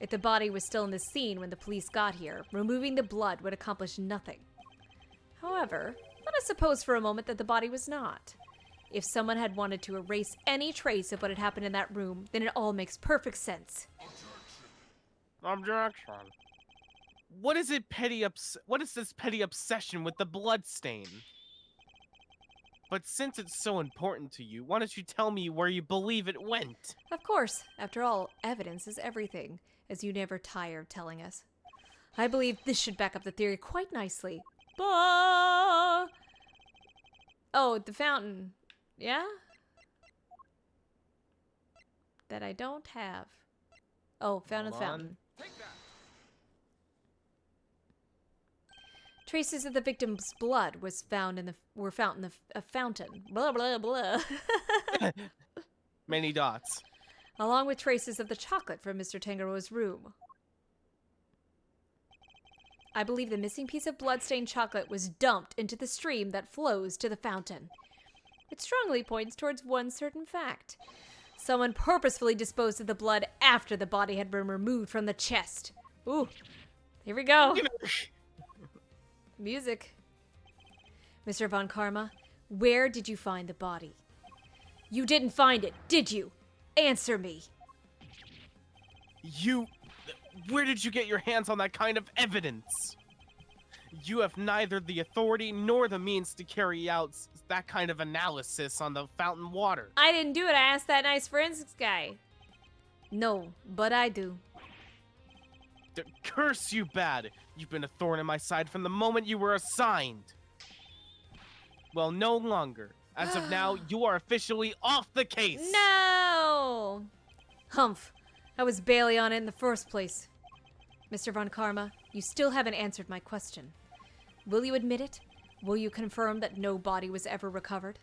If the body was still in the scene when the police got here, removing the blood would accomplish nothing. However, let us suppose for a moment that the body was not. If someone had wanted to erase any trace of what had happened in that room, then it all makes perfect sense. Objection. What is this petty obsession with the blood stain? But since it's so important to you, why don't you tell me where you believe it went? Of course, after all, evidence is everything, as you never tire of telling us. I believe this should back up the theory quite nicely. Bah! Oh, the fountain. Yeah? That I don't have. Oh, found in the Hold on. fountain. Traces of the victim's blood were found in the fountain. Blah blah blah. Many dots. Along with traces of the chocolate from Mr. Tangaroa's room. I believe the missing piece of blood-stained chocolate was dumped into the stream that flows to the fountain. It strongly points towards one certain fact. Someone purposefully disposed of the blood after the body had been removed from the chest. Ooh, here we go. Music. Mr. Von Karma, where did you find the body? You didn't find it, did you? Answer me. Where did you get your hands on that kind of evidence? You have neither the authority nor the means to carry out that kind of analysis on the fountain water. I didn't do it. I asked that nice forensics guy. No, but I do. Curse you, Bad! You've been a thorn in my side from the moment you were assigned. Well, no longer. As of now, you are officially off the case. No! Humph. I was barely on it in the first place. Mr. Von Karma, you still haven't answered my question. Will you admit it? Will you confirm that no body was ever recovered?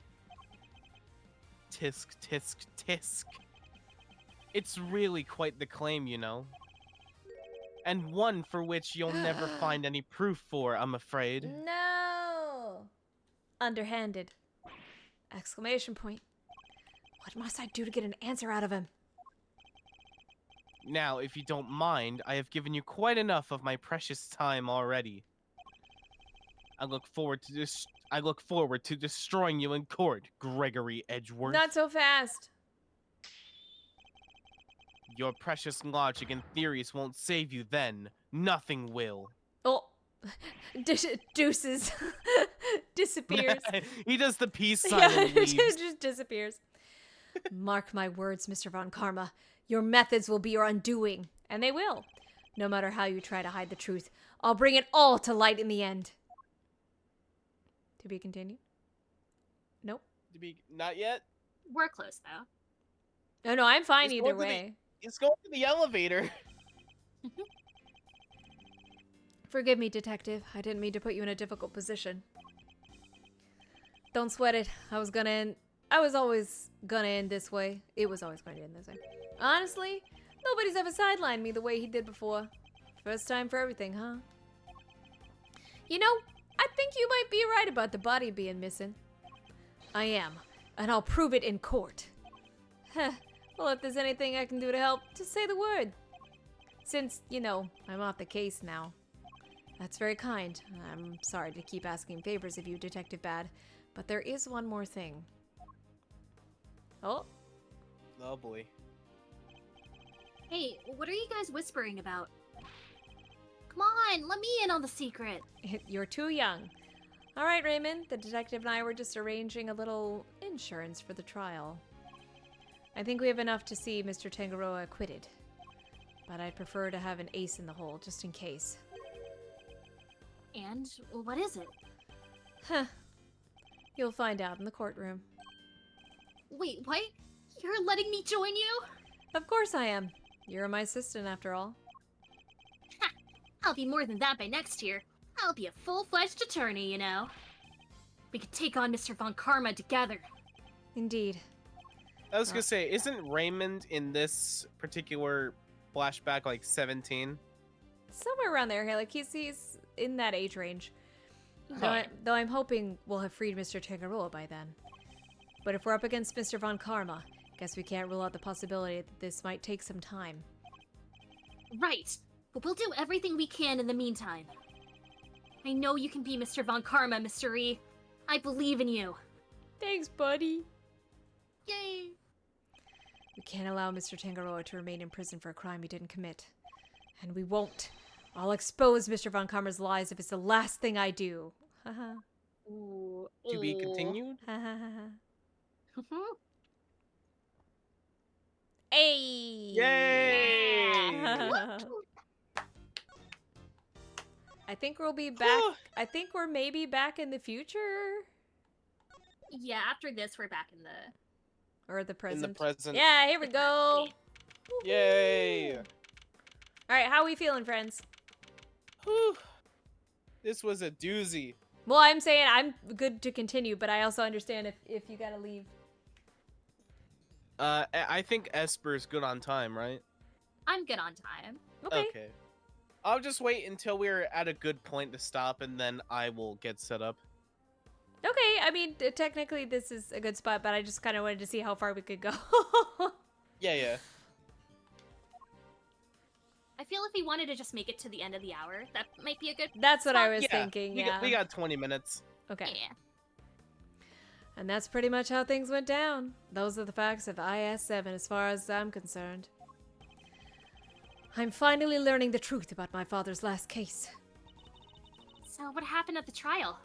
Tisk, tisk, tisk. It's really quite the claim, you know. And one for which you'll never find any proof for, I'm afraid. No! Underhanded. Exclamation point. What must I do to get an answer out of him? Now, if you don't mind, I have given you quite enough of my precious time already. I look forward to destroying you in court, Gregory Edgeworth. Not so fast. Your precious logic and theories won't save you then. Nothing will. Oh, Deuces. Disappears. He does the peace sign Yeah, and leaves. it just disappears. Mark my words, Mr. Von Karma. Your methods will be your undoing, and they will. No matter how you try to hide the truth, I'll bring it all to light in the end. To be continued? Nope. Not yet? We're close, though. Oh, no, I'm fine He's either going to the- way. He's going to the elevator. Forgive me, detective. I didn't mean to put you in a difficult position. Don't sweat it. I was always gonna end this way. It was always going to end this way. Honestly, nobody's ever sidelined me the way he did before. First time for everything, huh? You know, I think you might be right about the body being missing. I am, and I'll prove it in court. Heh. Well, if there's anything I can do to help, just say the word. Since, you know, I'm off the case now. That's very kind. I'm sorry to keep asking favors of you, Detective Bad, but there is one more thing. Oh, Oh boy. Hey, what are you guys whispering about? Come on, let me in on the secret. you're too young. All right, Raymond, the detective and I were just arranging a little insurance for the trial. I think we have enough to see Mr. Tangaroa acquitted, but I'd prefer to have an ace in the hole, just in case. And what is it? Huh. You'll find out in the courtroom. Wait, what? You're letting me join you? Of course I am. You're my assistant, after all. Ha! I'll be more than that by next year. I'll be a full-fledged attorney, you know. We could take on Mr. Von Karma together. Indeed. I was gonna say, isn't Raymond in this particular flashback like 17? Somewhere around there. Like, he's in that age range. Huh. Though I'm hoping we'll have freed Mr. Tangaroa by then. But if we're up against Mr. Von Karma, guess we can't rule out the possibility that this might take some time. Right. But we'll do everything we can in the meantime. I know you can be Mr. Von Karma, Mr. E. I believe in you. Thanks, buddy. Yay! We can't allow Mr. Tangaroa to remain in prison for a crime he didn't commit. And we won't. I'll expose Mr. Von Karma's lies if it's the last thing I do. Haha. Ooh. To be continued? Hey! Yay! I think we'll be back. I think we're maybe back in the future. Yeah, after this, we're back in the... Or the present. In the present. Yeah, here we go. Yay! Alright, how are we feeling, friends? Whew. This was a doozy. Well, I'm saying I'm good to continue, but I also understand if you gotta leave. I think Esper's good on time, right? I'm good on time. Okay. I'll just wait until we're at a good point to stop, and then I will get set up. Okay, I mean, technically this is a good spot, but I just kind of wanted to see how far we could go. Yeah. I feel if we wanted to just make it to the end of the hour, that might be a good... That's what I was Yeah, thinking, yeah. We got 20 minutes. Okay. Yeah. And that's pretty much how things went down. Those are the facts of IS-7 as far as I'm concerned. I'm finally learning the truth about my father's last case. So what happened at the trial?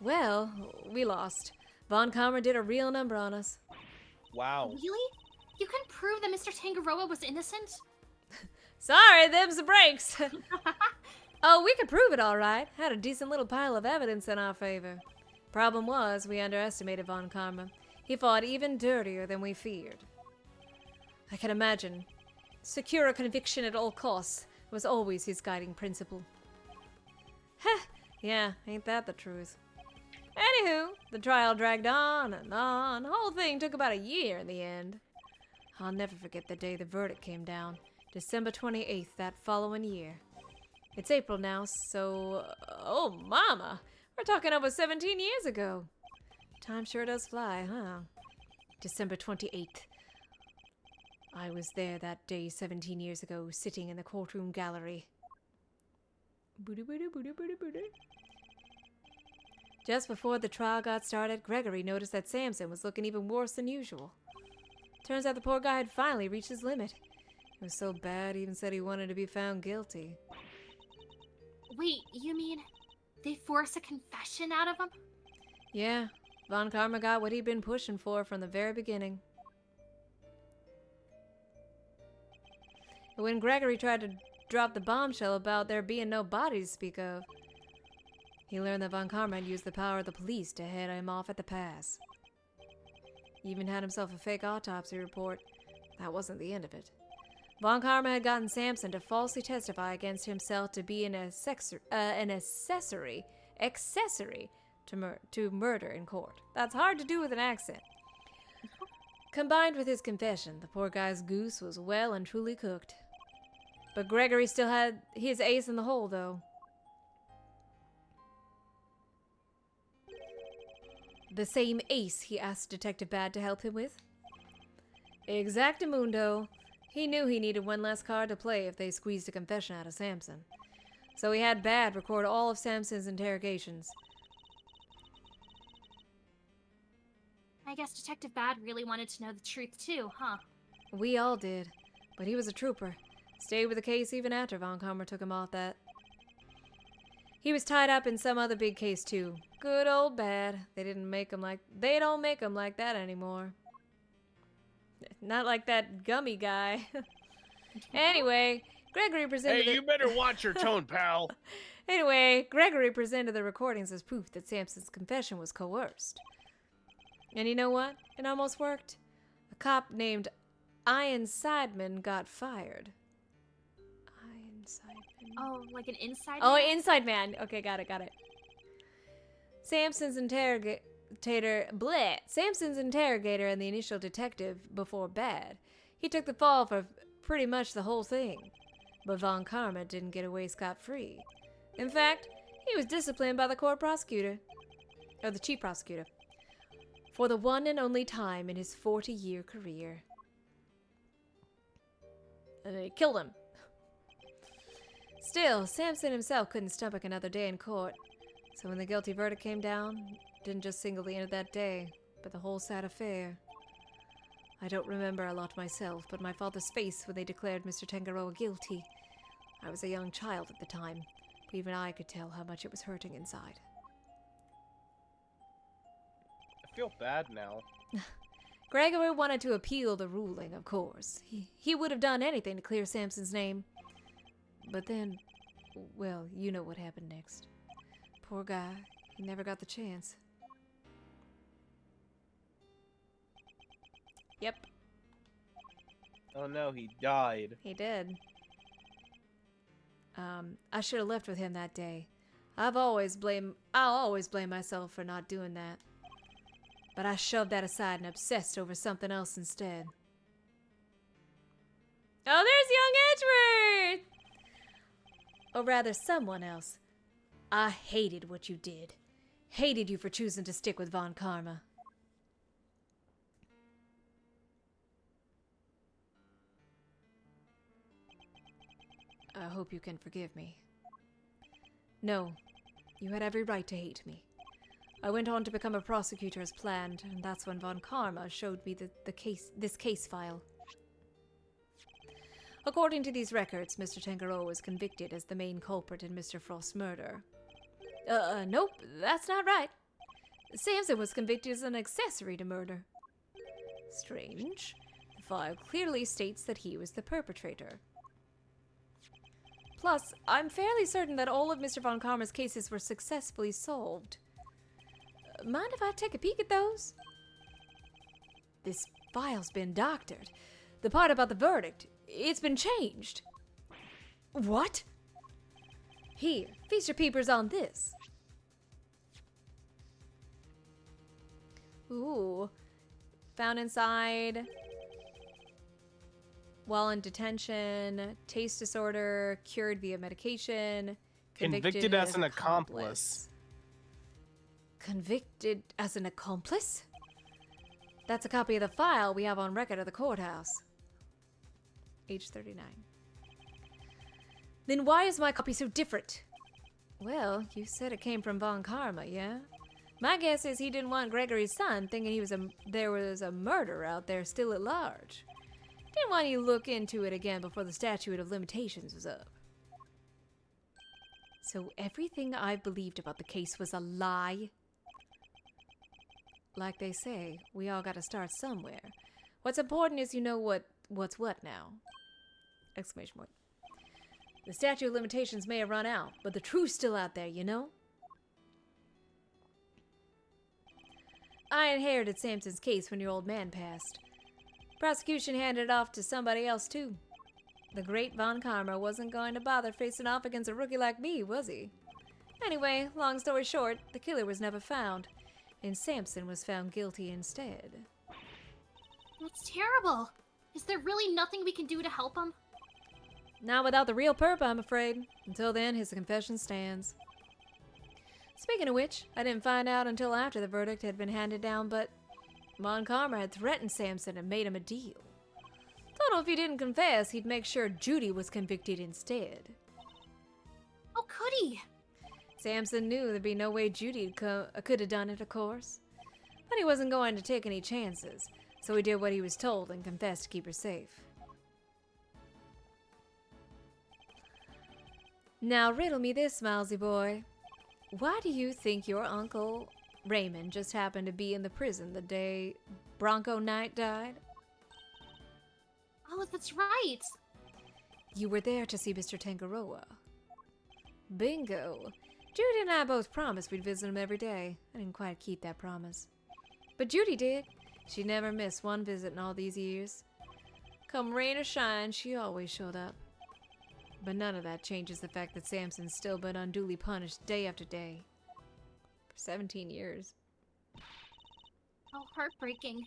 Well, we lost. Von Karma did a real number on us. Wow. Really? You couldn't prove that Mr. Tangaroa was innocent? Sorry, them's the breaks. Oh, we could prove it all right. Had a decent little pile of evidence in our favor. Problem was, we underestimated Von Karma. He fought even dirtier than we feared. I can imagine. Secure a conviction at all costs was always his guiding principle. Heh, yeah, ain't that the truth. Anywho, the trial dragged on and on. The whole thing took about a year in the end. I'll never forget the day the verdict came down. December 28th that following year. It's April now, so... oh, mama! We're talking over 17 years ago. Time sure does fly, huh? December 28th. I was there that day 17 years ago, sitting in the courtroom gallery. Just before the trial got started, Gregory noticed that Samson was looking even worse than usual. Turns out the poor guy had finally reached his limit. It was so bad, he even said he wanted to be found guilty. Wait, you mean they force a confession out of him? Yeah, Von Karma got what he'd been pushing for from the very beginning. When Gregory tried to drop the bombshell about there being no body to speak of, he learned that Von Karma had used the power of the police to head him off at the pass. He even had himself a fake autopsy report. That wasn't the end of it. Von Karma had gotten Samson to falsely testify against himself to be an accessory to murder in court. That's hard to do with an accent. Combined with his confession, the poor guy's goose was well and truly cooked. But Gregory still had his ace in the hole, though. The same ace he asked Detective Bad to help him with. Exactamundo. He knew he needed one less card to play if they squeezed a confession out of Samson. So he had Bad record all of Samson's interrogations. I guess Detective Bad really wanted to know the truth too, huh? We all did. But he was a trooper. Stayed with the case even after Von Karma took him off that. He was tied up in some other big case too. Good old Bad. They don't make him like that anymore. Not like that gummy guy. Anyway, Gregory presented Hey, you better watch your tone, pal. Anyway, Gregory presented the recordings as proof that Samson's confession was coerced. And you know what? It almost worked. A cop named Ian Sideman got fired. Ian Sideman. Oh, like an inside Oh, man? Inside Man. Okay, got it. Samson's interrogator and the initial detective before Bad. He took the fall for pretty much the whole thing. But Von Karma didn't get away scot-free. In fact, he was disciplined by the court prosecutor. Or the chief prosecutor. For the one and only time in his 40-year career. And they killed him. Still, Samson himself couldn't stomach another day in court. So when the guilty verdict came down, didn't just single the end of that day, but the whole sad affair. I don't remember a lot myself, but my father's face when they declared Mr. Tangaroa guilty. I was a young child at the time, but even I could tell how much it was hurting inside. I feel bad now. Gregory wanted to appeal the ruling, of course. He would have done anything to clear Samson's name. But then, well, you know what happened next. Poor guy, he never got the chance. Yep, Oh no, he died. he did. I should have left with him that day. I'll always blame myself for not doing that. But I shoved that aside and obsessed over something else instead. Oh, there's young Edgeworth! Or rather, someone else. I hated what you did. Hated you for choosing to stick with Von Karma. I hope you can forgive me. No, you had every right to hate me. I went on to become a prosecutor as planned, and that's when Von Karma showed me this case file. According to these records, Mr. Tangaroa was convicted as the main culprit in Mr. Frost's murder. Nope, that's not right. Samson was convicted as an accessory to murder. Strange. The file clearly states that he was the perpetrator. Plus, I'm fairly certain that all of Mr. Von Karma's cases were successfully solved. Mind if I take a peek at those? This file's been doctored. The part about the verdict, it's been changed. What? Here, feast your peepers on this. Ooh. Found inside. While in detention. Taste disorder. Cured via medication. Convicted as an accomplice. Convicted as an accomplice? That's a copy of the file we have on record at the courthouse. Age 39. Then why is my copy so different? Well, you said it came from Von Karma, yeah? My guess is he didn't want Gregory's son thinking there was a murderer out there still at large. Didn't want you to look into it again before the statute of limitations was up. So everything I believed about the case was a lie? Like they say, we all gotta start somewhere. What's important is you know what's what now. Exclamation point. The statute of limitations may have run out, but the truth's still out there, you know? I inherited Samson's case when your old man passed. Prosecution handed it off to somebody else, too. The great Von Karma wasn't going to bother facing off against a rookie like me, was he? Anyway, long story short, the killer was never found, and Samson was found guilty instead. That's terrible. Is there really nothing we can do to help him? Not without the real perp, I'm afraid. Until then, his confession stands. Speaking of which, I didn't find out until after the verdict had been handed down, but Von Karma had threatened Samson and made him a deal. Told him if he didn't confess, he'd make sure Judy was convicted instead. Oh, could he? Samson knew there'd be no way Judy could have done it, of course. But he wasn't going to take any chances, so he did what he was told and confessed to keep her safe. Now riddle me this, Milesy boy. Why do you think your uncle Raymond just happened to be in the prison the day Bronco Knight died? Oh, that's right. You were there to see Mr. Tangaroa. Bingo. Judy and I both promised we'd visit him every day. I didn't quite keep that promise. But Judy did. She never missed one visit in all these years. Come rain or shine, she always showed up. But none of that changes the fact that Samson's still been unduly punished day after day. For 17 years. Oh, heartbreaking.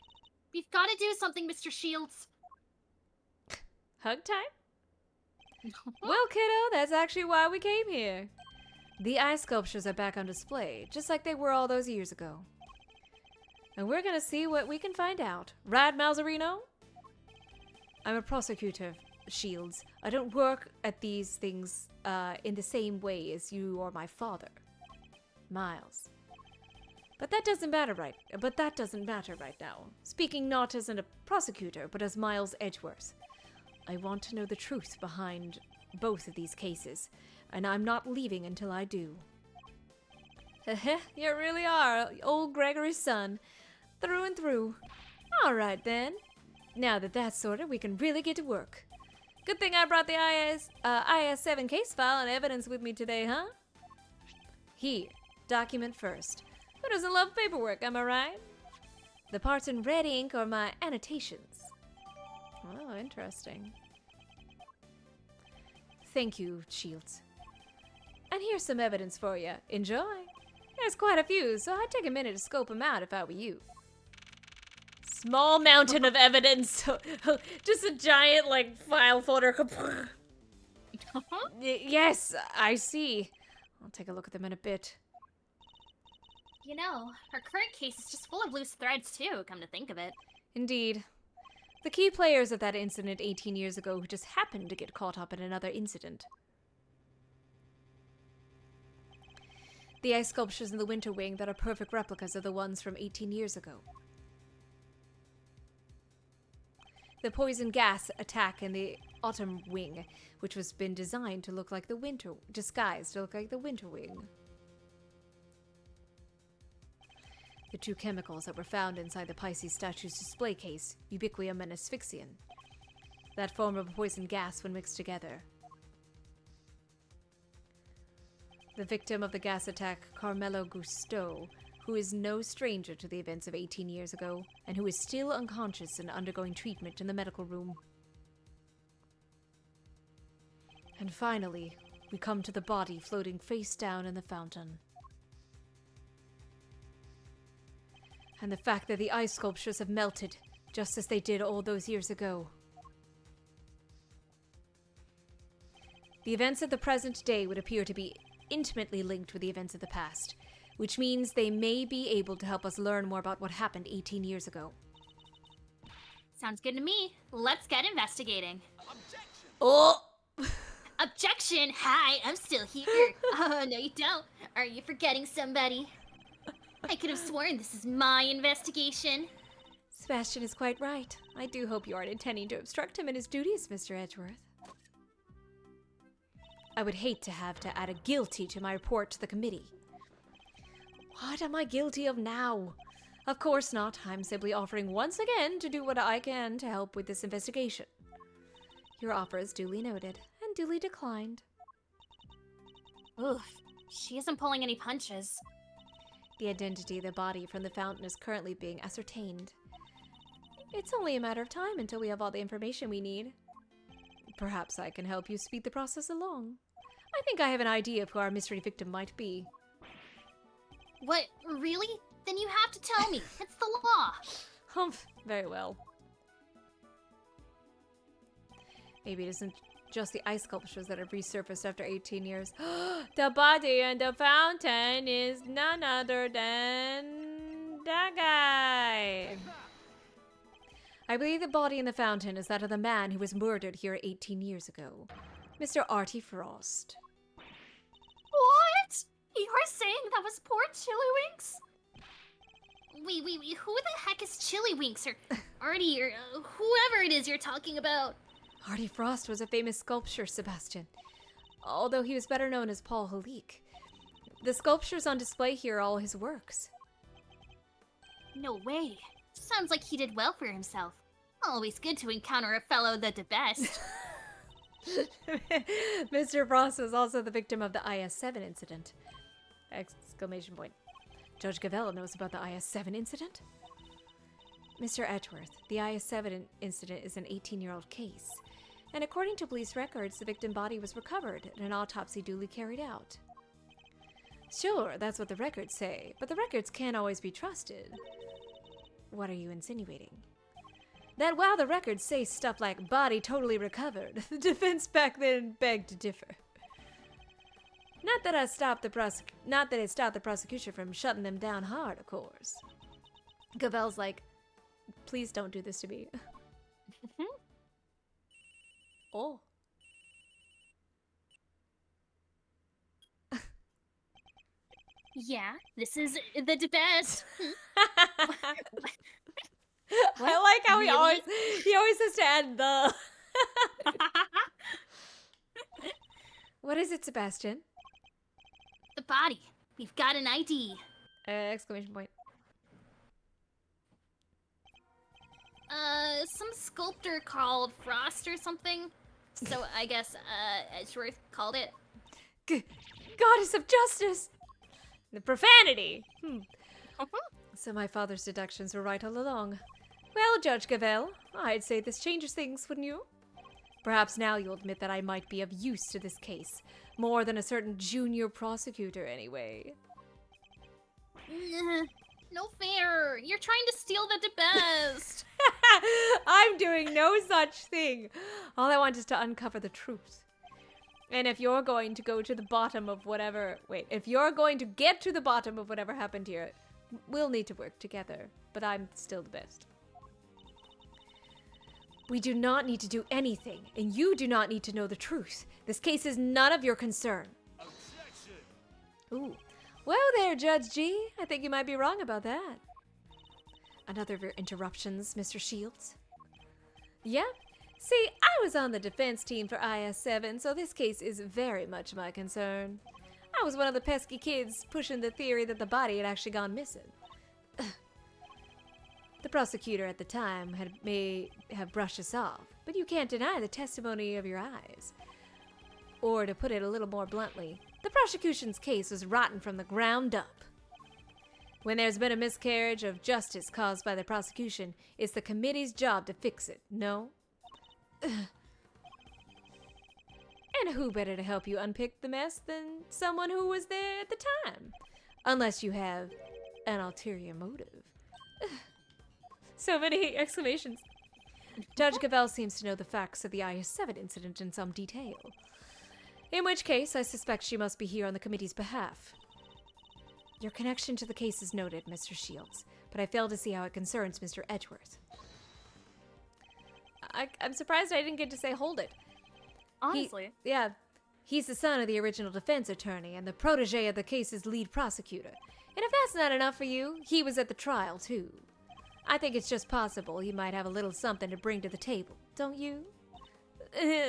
We've got to do something, Mr. Shields. Hug time? Well, kiddo, that's actually why we came here. The ice sculptures are back on display, just like they were all those years ago. And we're gonna see what we can find out. Right, Malzarino? I'm a prosecutor, Shields. I don't work at these things in the same way as you or my father, Miles. But that doesn't matter right now. Speaking not as a prosecutor, but as Miles Edgeworth. I want to know the truth behind both of these cases, and I'm not leaving until I do. Heh, you really are old Gregory's son, through and through. All right, then. Now that that's sorted, we can really get to work. Good thing I brought the IS-7 case file and evidence with me today, huh? Here, document first. Who doesn't love paperwork, am I right? The parts in red ink are my annotations. Oh, interesting. Thank you, Shields. And here's some evidence for you. Enjoy. There's quite a few, so I'd take a minute to scope them out if I were you. Small mountain of evidence. Just a giant, file folder. Yes, I see. I'll take a look at them in a bit. You know, our current case is just full of loose threads, too, come to think of it. Indeed. The key players of that incident 18 years ago who just happened to get caught up in another incident. The ice sculptures in the Winter Wing that are perfect replicas of the ones from 18 years ago. The poison gas attack in the Autumn Wing, which was been designed to look like the disguised to look like the Winter Wing. The two chemicals that were found inside the Pisces statue's display case, ubiquium and asphyxian. That form of poison gas when mixed together. The victim of the gas attack, Carmelo Gusteau, who is no stranger to the events of 18 years ago, and who is still unconscious and undergoing treatment in the medical room. And finally, we come to the body floating face down in the fountain. And the fact that the ice sculptures have melted, just as they did all those years ago. The events of the present day would appear to be intimately linked with the events of the past, which means they may be able to help us learn more about what happened 18 years ago. Sounds good to me. Let's get investigating. Objection! Oh! Objection! Hi, I'm still here. Oh, no you don't. Are you forgetting somebody? I could have sworn this is my investigation. Sebastian is quite right. I do hope you aren't intending to obstruct him in his duties, Mr. Edgeworth. I would hate to have to add a guilty to my report to the committee. What am I guilty of now? Of course not. I'm simply offering once again to do what I can to help with this investigation. Your offer is duly noted and duly declined. Oof, she isn't pulling any punches. The identity of the body from the fountain is currently being ascertained. It's only a matter of time until we have all the information we need. Perhaps I can help you speed the process along. I think I have an idea of who our mystery victim might be. What, really? Then you have to tell me. It's the law. Humph, very well. Maybe it isn't just the ice sculptures that have resurfaced after 18 years. The body in the fountain is none other than that guy. I believe the body in the fountain is that of the man who was murdered here 18 years ago. Mr. Artie Frost. What? You're saying that was poor Chillywinks? Wait, who the heck is Chillywinks or Artie or whoever it is you're talking about? Artie Frost was a famous sculptor, Sebastian, although he was better known as Paul Halik. The sculptures on display here are all his works. No way. Sounds like he did well for himself. Always good to encounter a fellow the best. Mr. Frost was also the victim of the IS-7 incident. Exclamation point. Judge Gavello knows about the IS-7 incident? Mr. Edgeworth, the IS-7 incident is an 18-year-old case, and according to police records, the victim body was recovered and an autopsy duly carried out. Sure, that's what the records say, but the records can't always be trusted. What are you insinuating? That while the records say stuff like body totally recovered, the defense back then begged to differ. Not that it stopped the prosecution from shutting them down hard, of course. Gavel's like, please don't do this to me. Oh. Yeah, this is the best. I like how Really? he always has to add the. What is it, Sebastian? The body. We've got an ID. Exclamation point. Some sculptor called Frost or something. So I guess, Edgeworth called it. Goddess of justice! The profanity! So my father's deductions were right all along. Well, Judge Gavel, I'd say this changes things, wouldn't you? Perhaps now you'll admit that I might be of use to this case. More than a certain junior prosecutor, anyway. No fair. You're trying to steal the best. I'm doing no such thing. All I want is to uncover the truth. And if you're going to go to the bottom of whatever... Wait, if you're going to get to the bottom of whatever happened here, we'll need to work together. But I'm still the best. We do not need to do anything, and you do not need to know the truth. This case is none of your concern. Objection. Ooh. Well there, Judge G. I think you might be wrong about that. Another of your interruptions, Mr. Shields. Yep. See, I was on the defense team for IS-7, so this case is very much my concern. I was one of the pesky kids pushing the theory that the body had actually gone missing. The prosecutor at the time may have brushed us off, but you can't deny the testimony of your eyes. Or to put it a little more bluntly, the prosecution's case was rotten from the ground up. When there's been a miscarriage of justice caused by the prosecution, it's the committee's job to fix it, no? And who better to help you unpick the mess than someone who was there at the time? Unless you have an ulterior motive. So many exclamations. Judge Gavel seems to know the facts of the IS-7 incident in some detail. In which case, I suspect she must be here on the committee's behalf. Your connection to the case is noted, Mr. Shields, but I fail to see how it concerns Mr. Edgeworth. I'm surprised I didn't get to say hold it. Honestly. He's the son of the original defense attorney and the protege of the case's lead prosecutor. And if that's not enough for you, he was at the trial, too. I think it's just possible he might have a little something to bring to the table, don't you?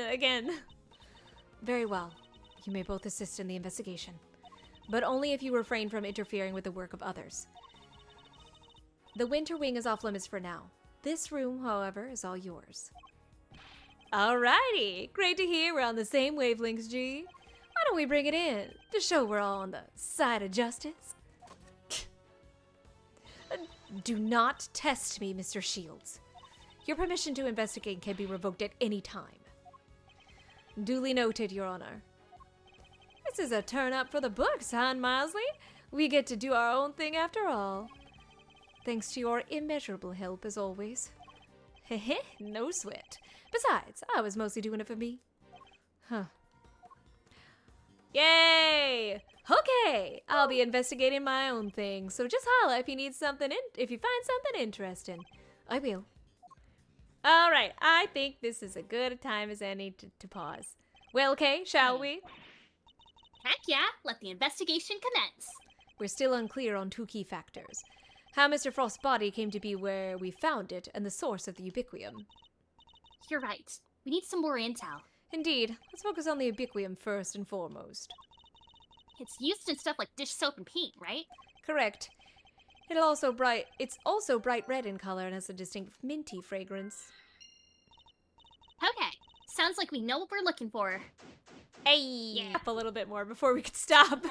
Again. Very well. You may both assist in the investigation, but only if you refrain from interfering with the work of others. The winter wing is off limits for now. This room, however, is all yours. Alrighty, great to hear we're on the same wavelengths, G. Why don't we bring it in to show we're all on the side of justice? Do not test me, Mr. Shields. Your permission to investigate can be revoked at any time. Duly noted, Your Honor. This is a turn up for the books, huh, Milesley? We get to do our own thing after all. Thanks to your immeasurable help, as always. Heh, no sweat. Besides, I was mostly doing it for me. Huh. Yay! Okay, I'll be investigating my own thing, so just holla if you need something if you find something interesting. I will. All right, I think this is a good time as any to pause. Well, okay, shall we? Heck yeah, let the investigation commence. We're still unclear on two key factors. How Mr. Frost's body came to be where we found it, and the source of the ubiquium. You're right. We need some more intel. Indeed. Let's focus on the ubiquium first and foremost. It's used in stuff like dish soap and paint, right? Correct. It's also bright red in color and has a distinct minty fragrance. Okay, sounds like we know what we're looking for. Hey! Yeah. Up a little bit more before we could stop.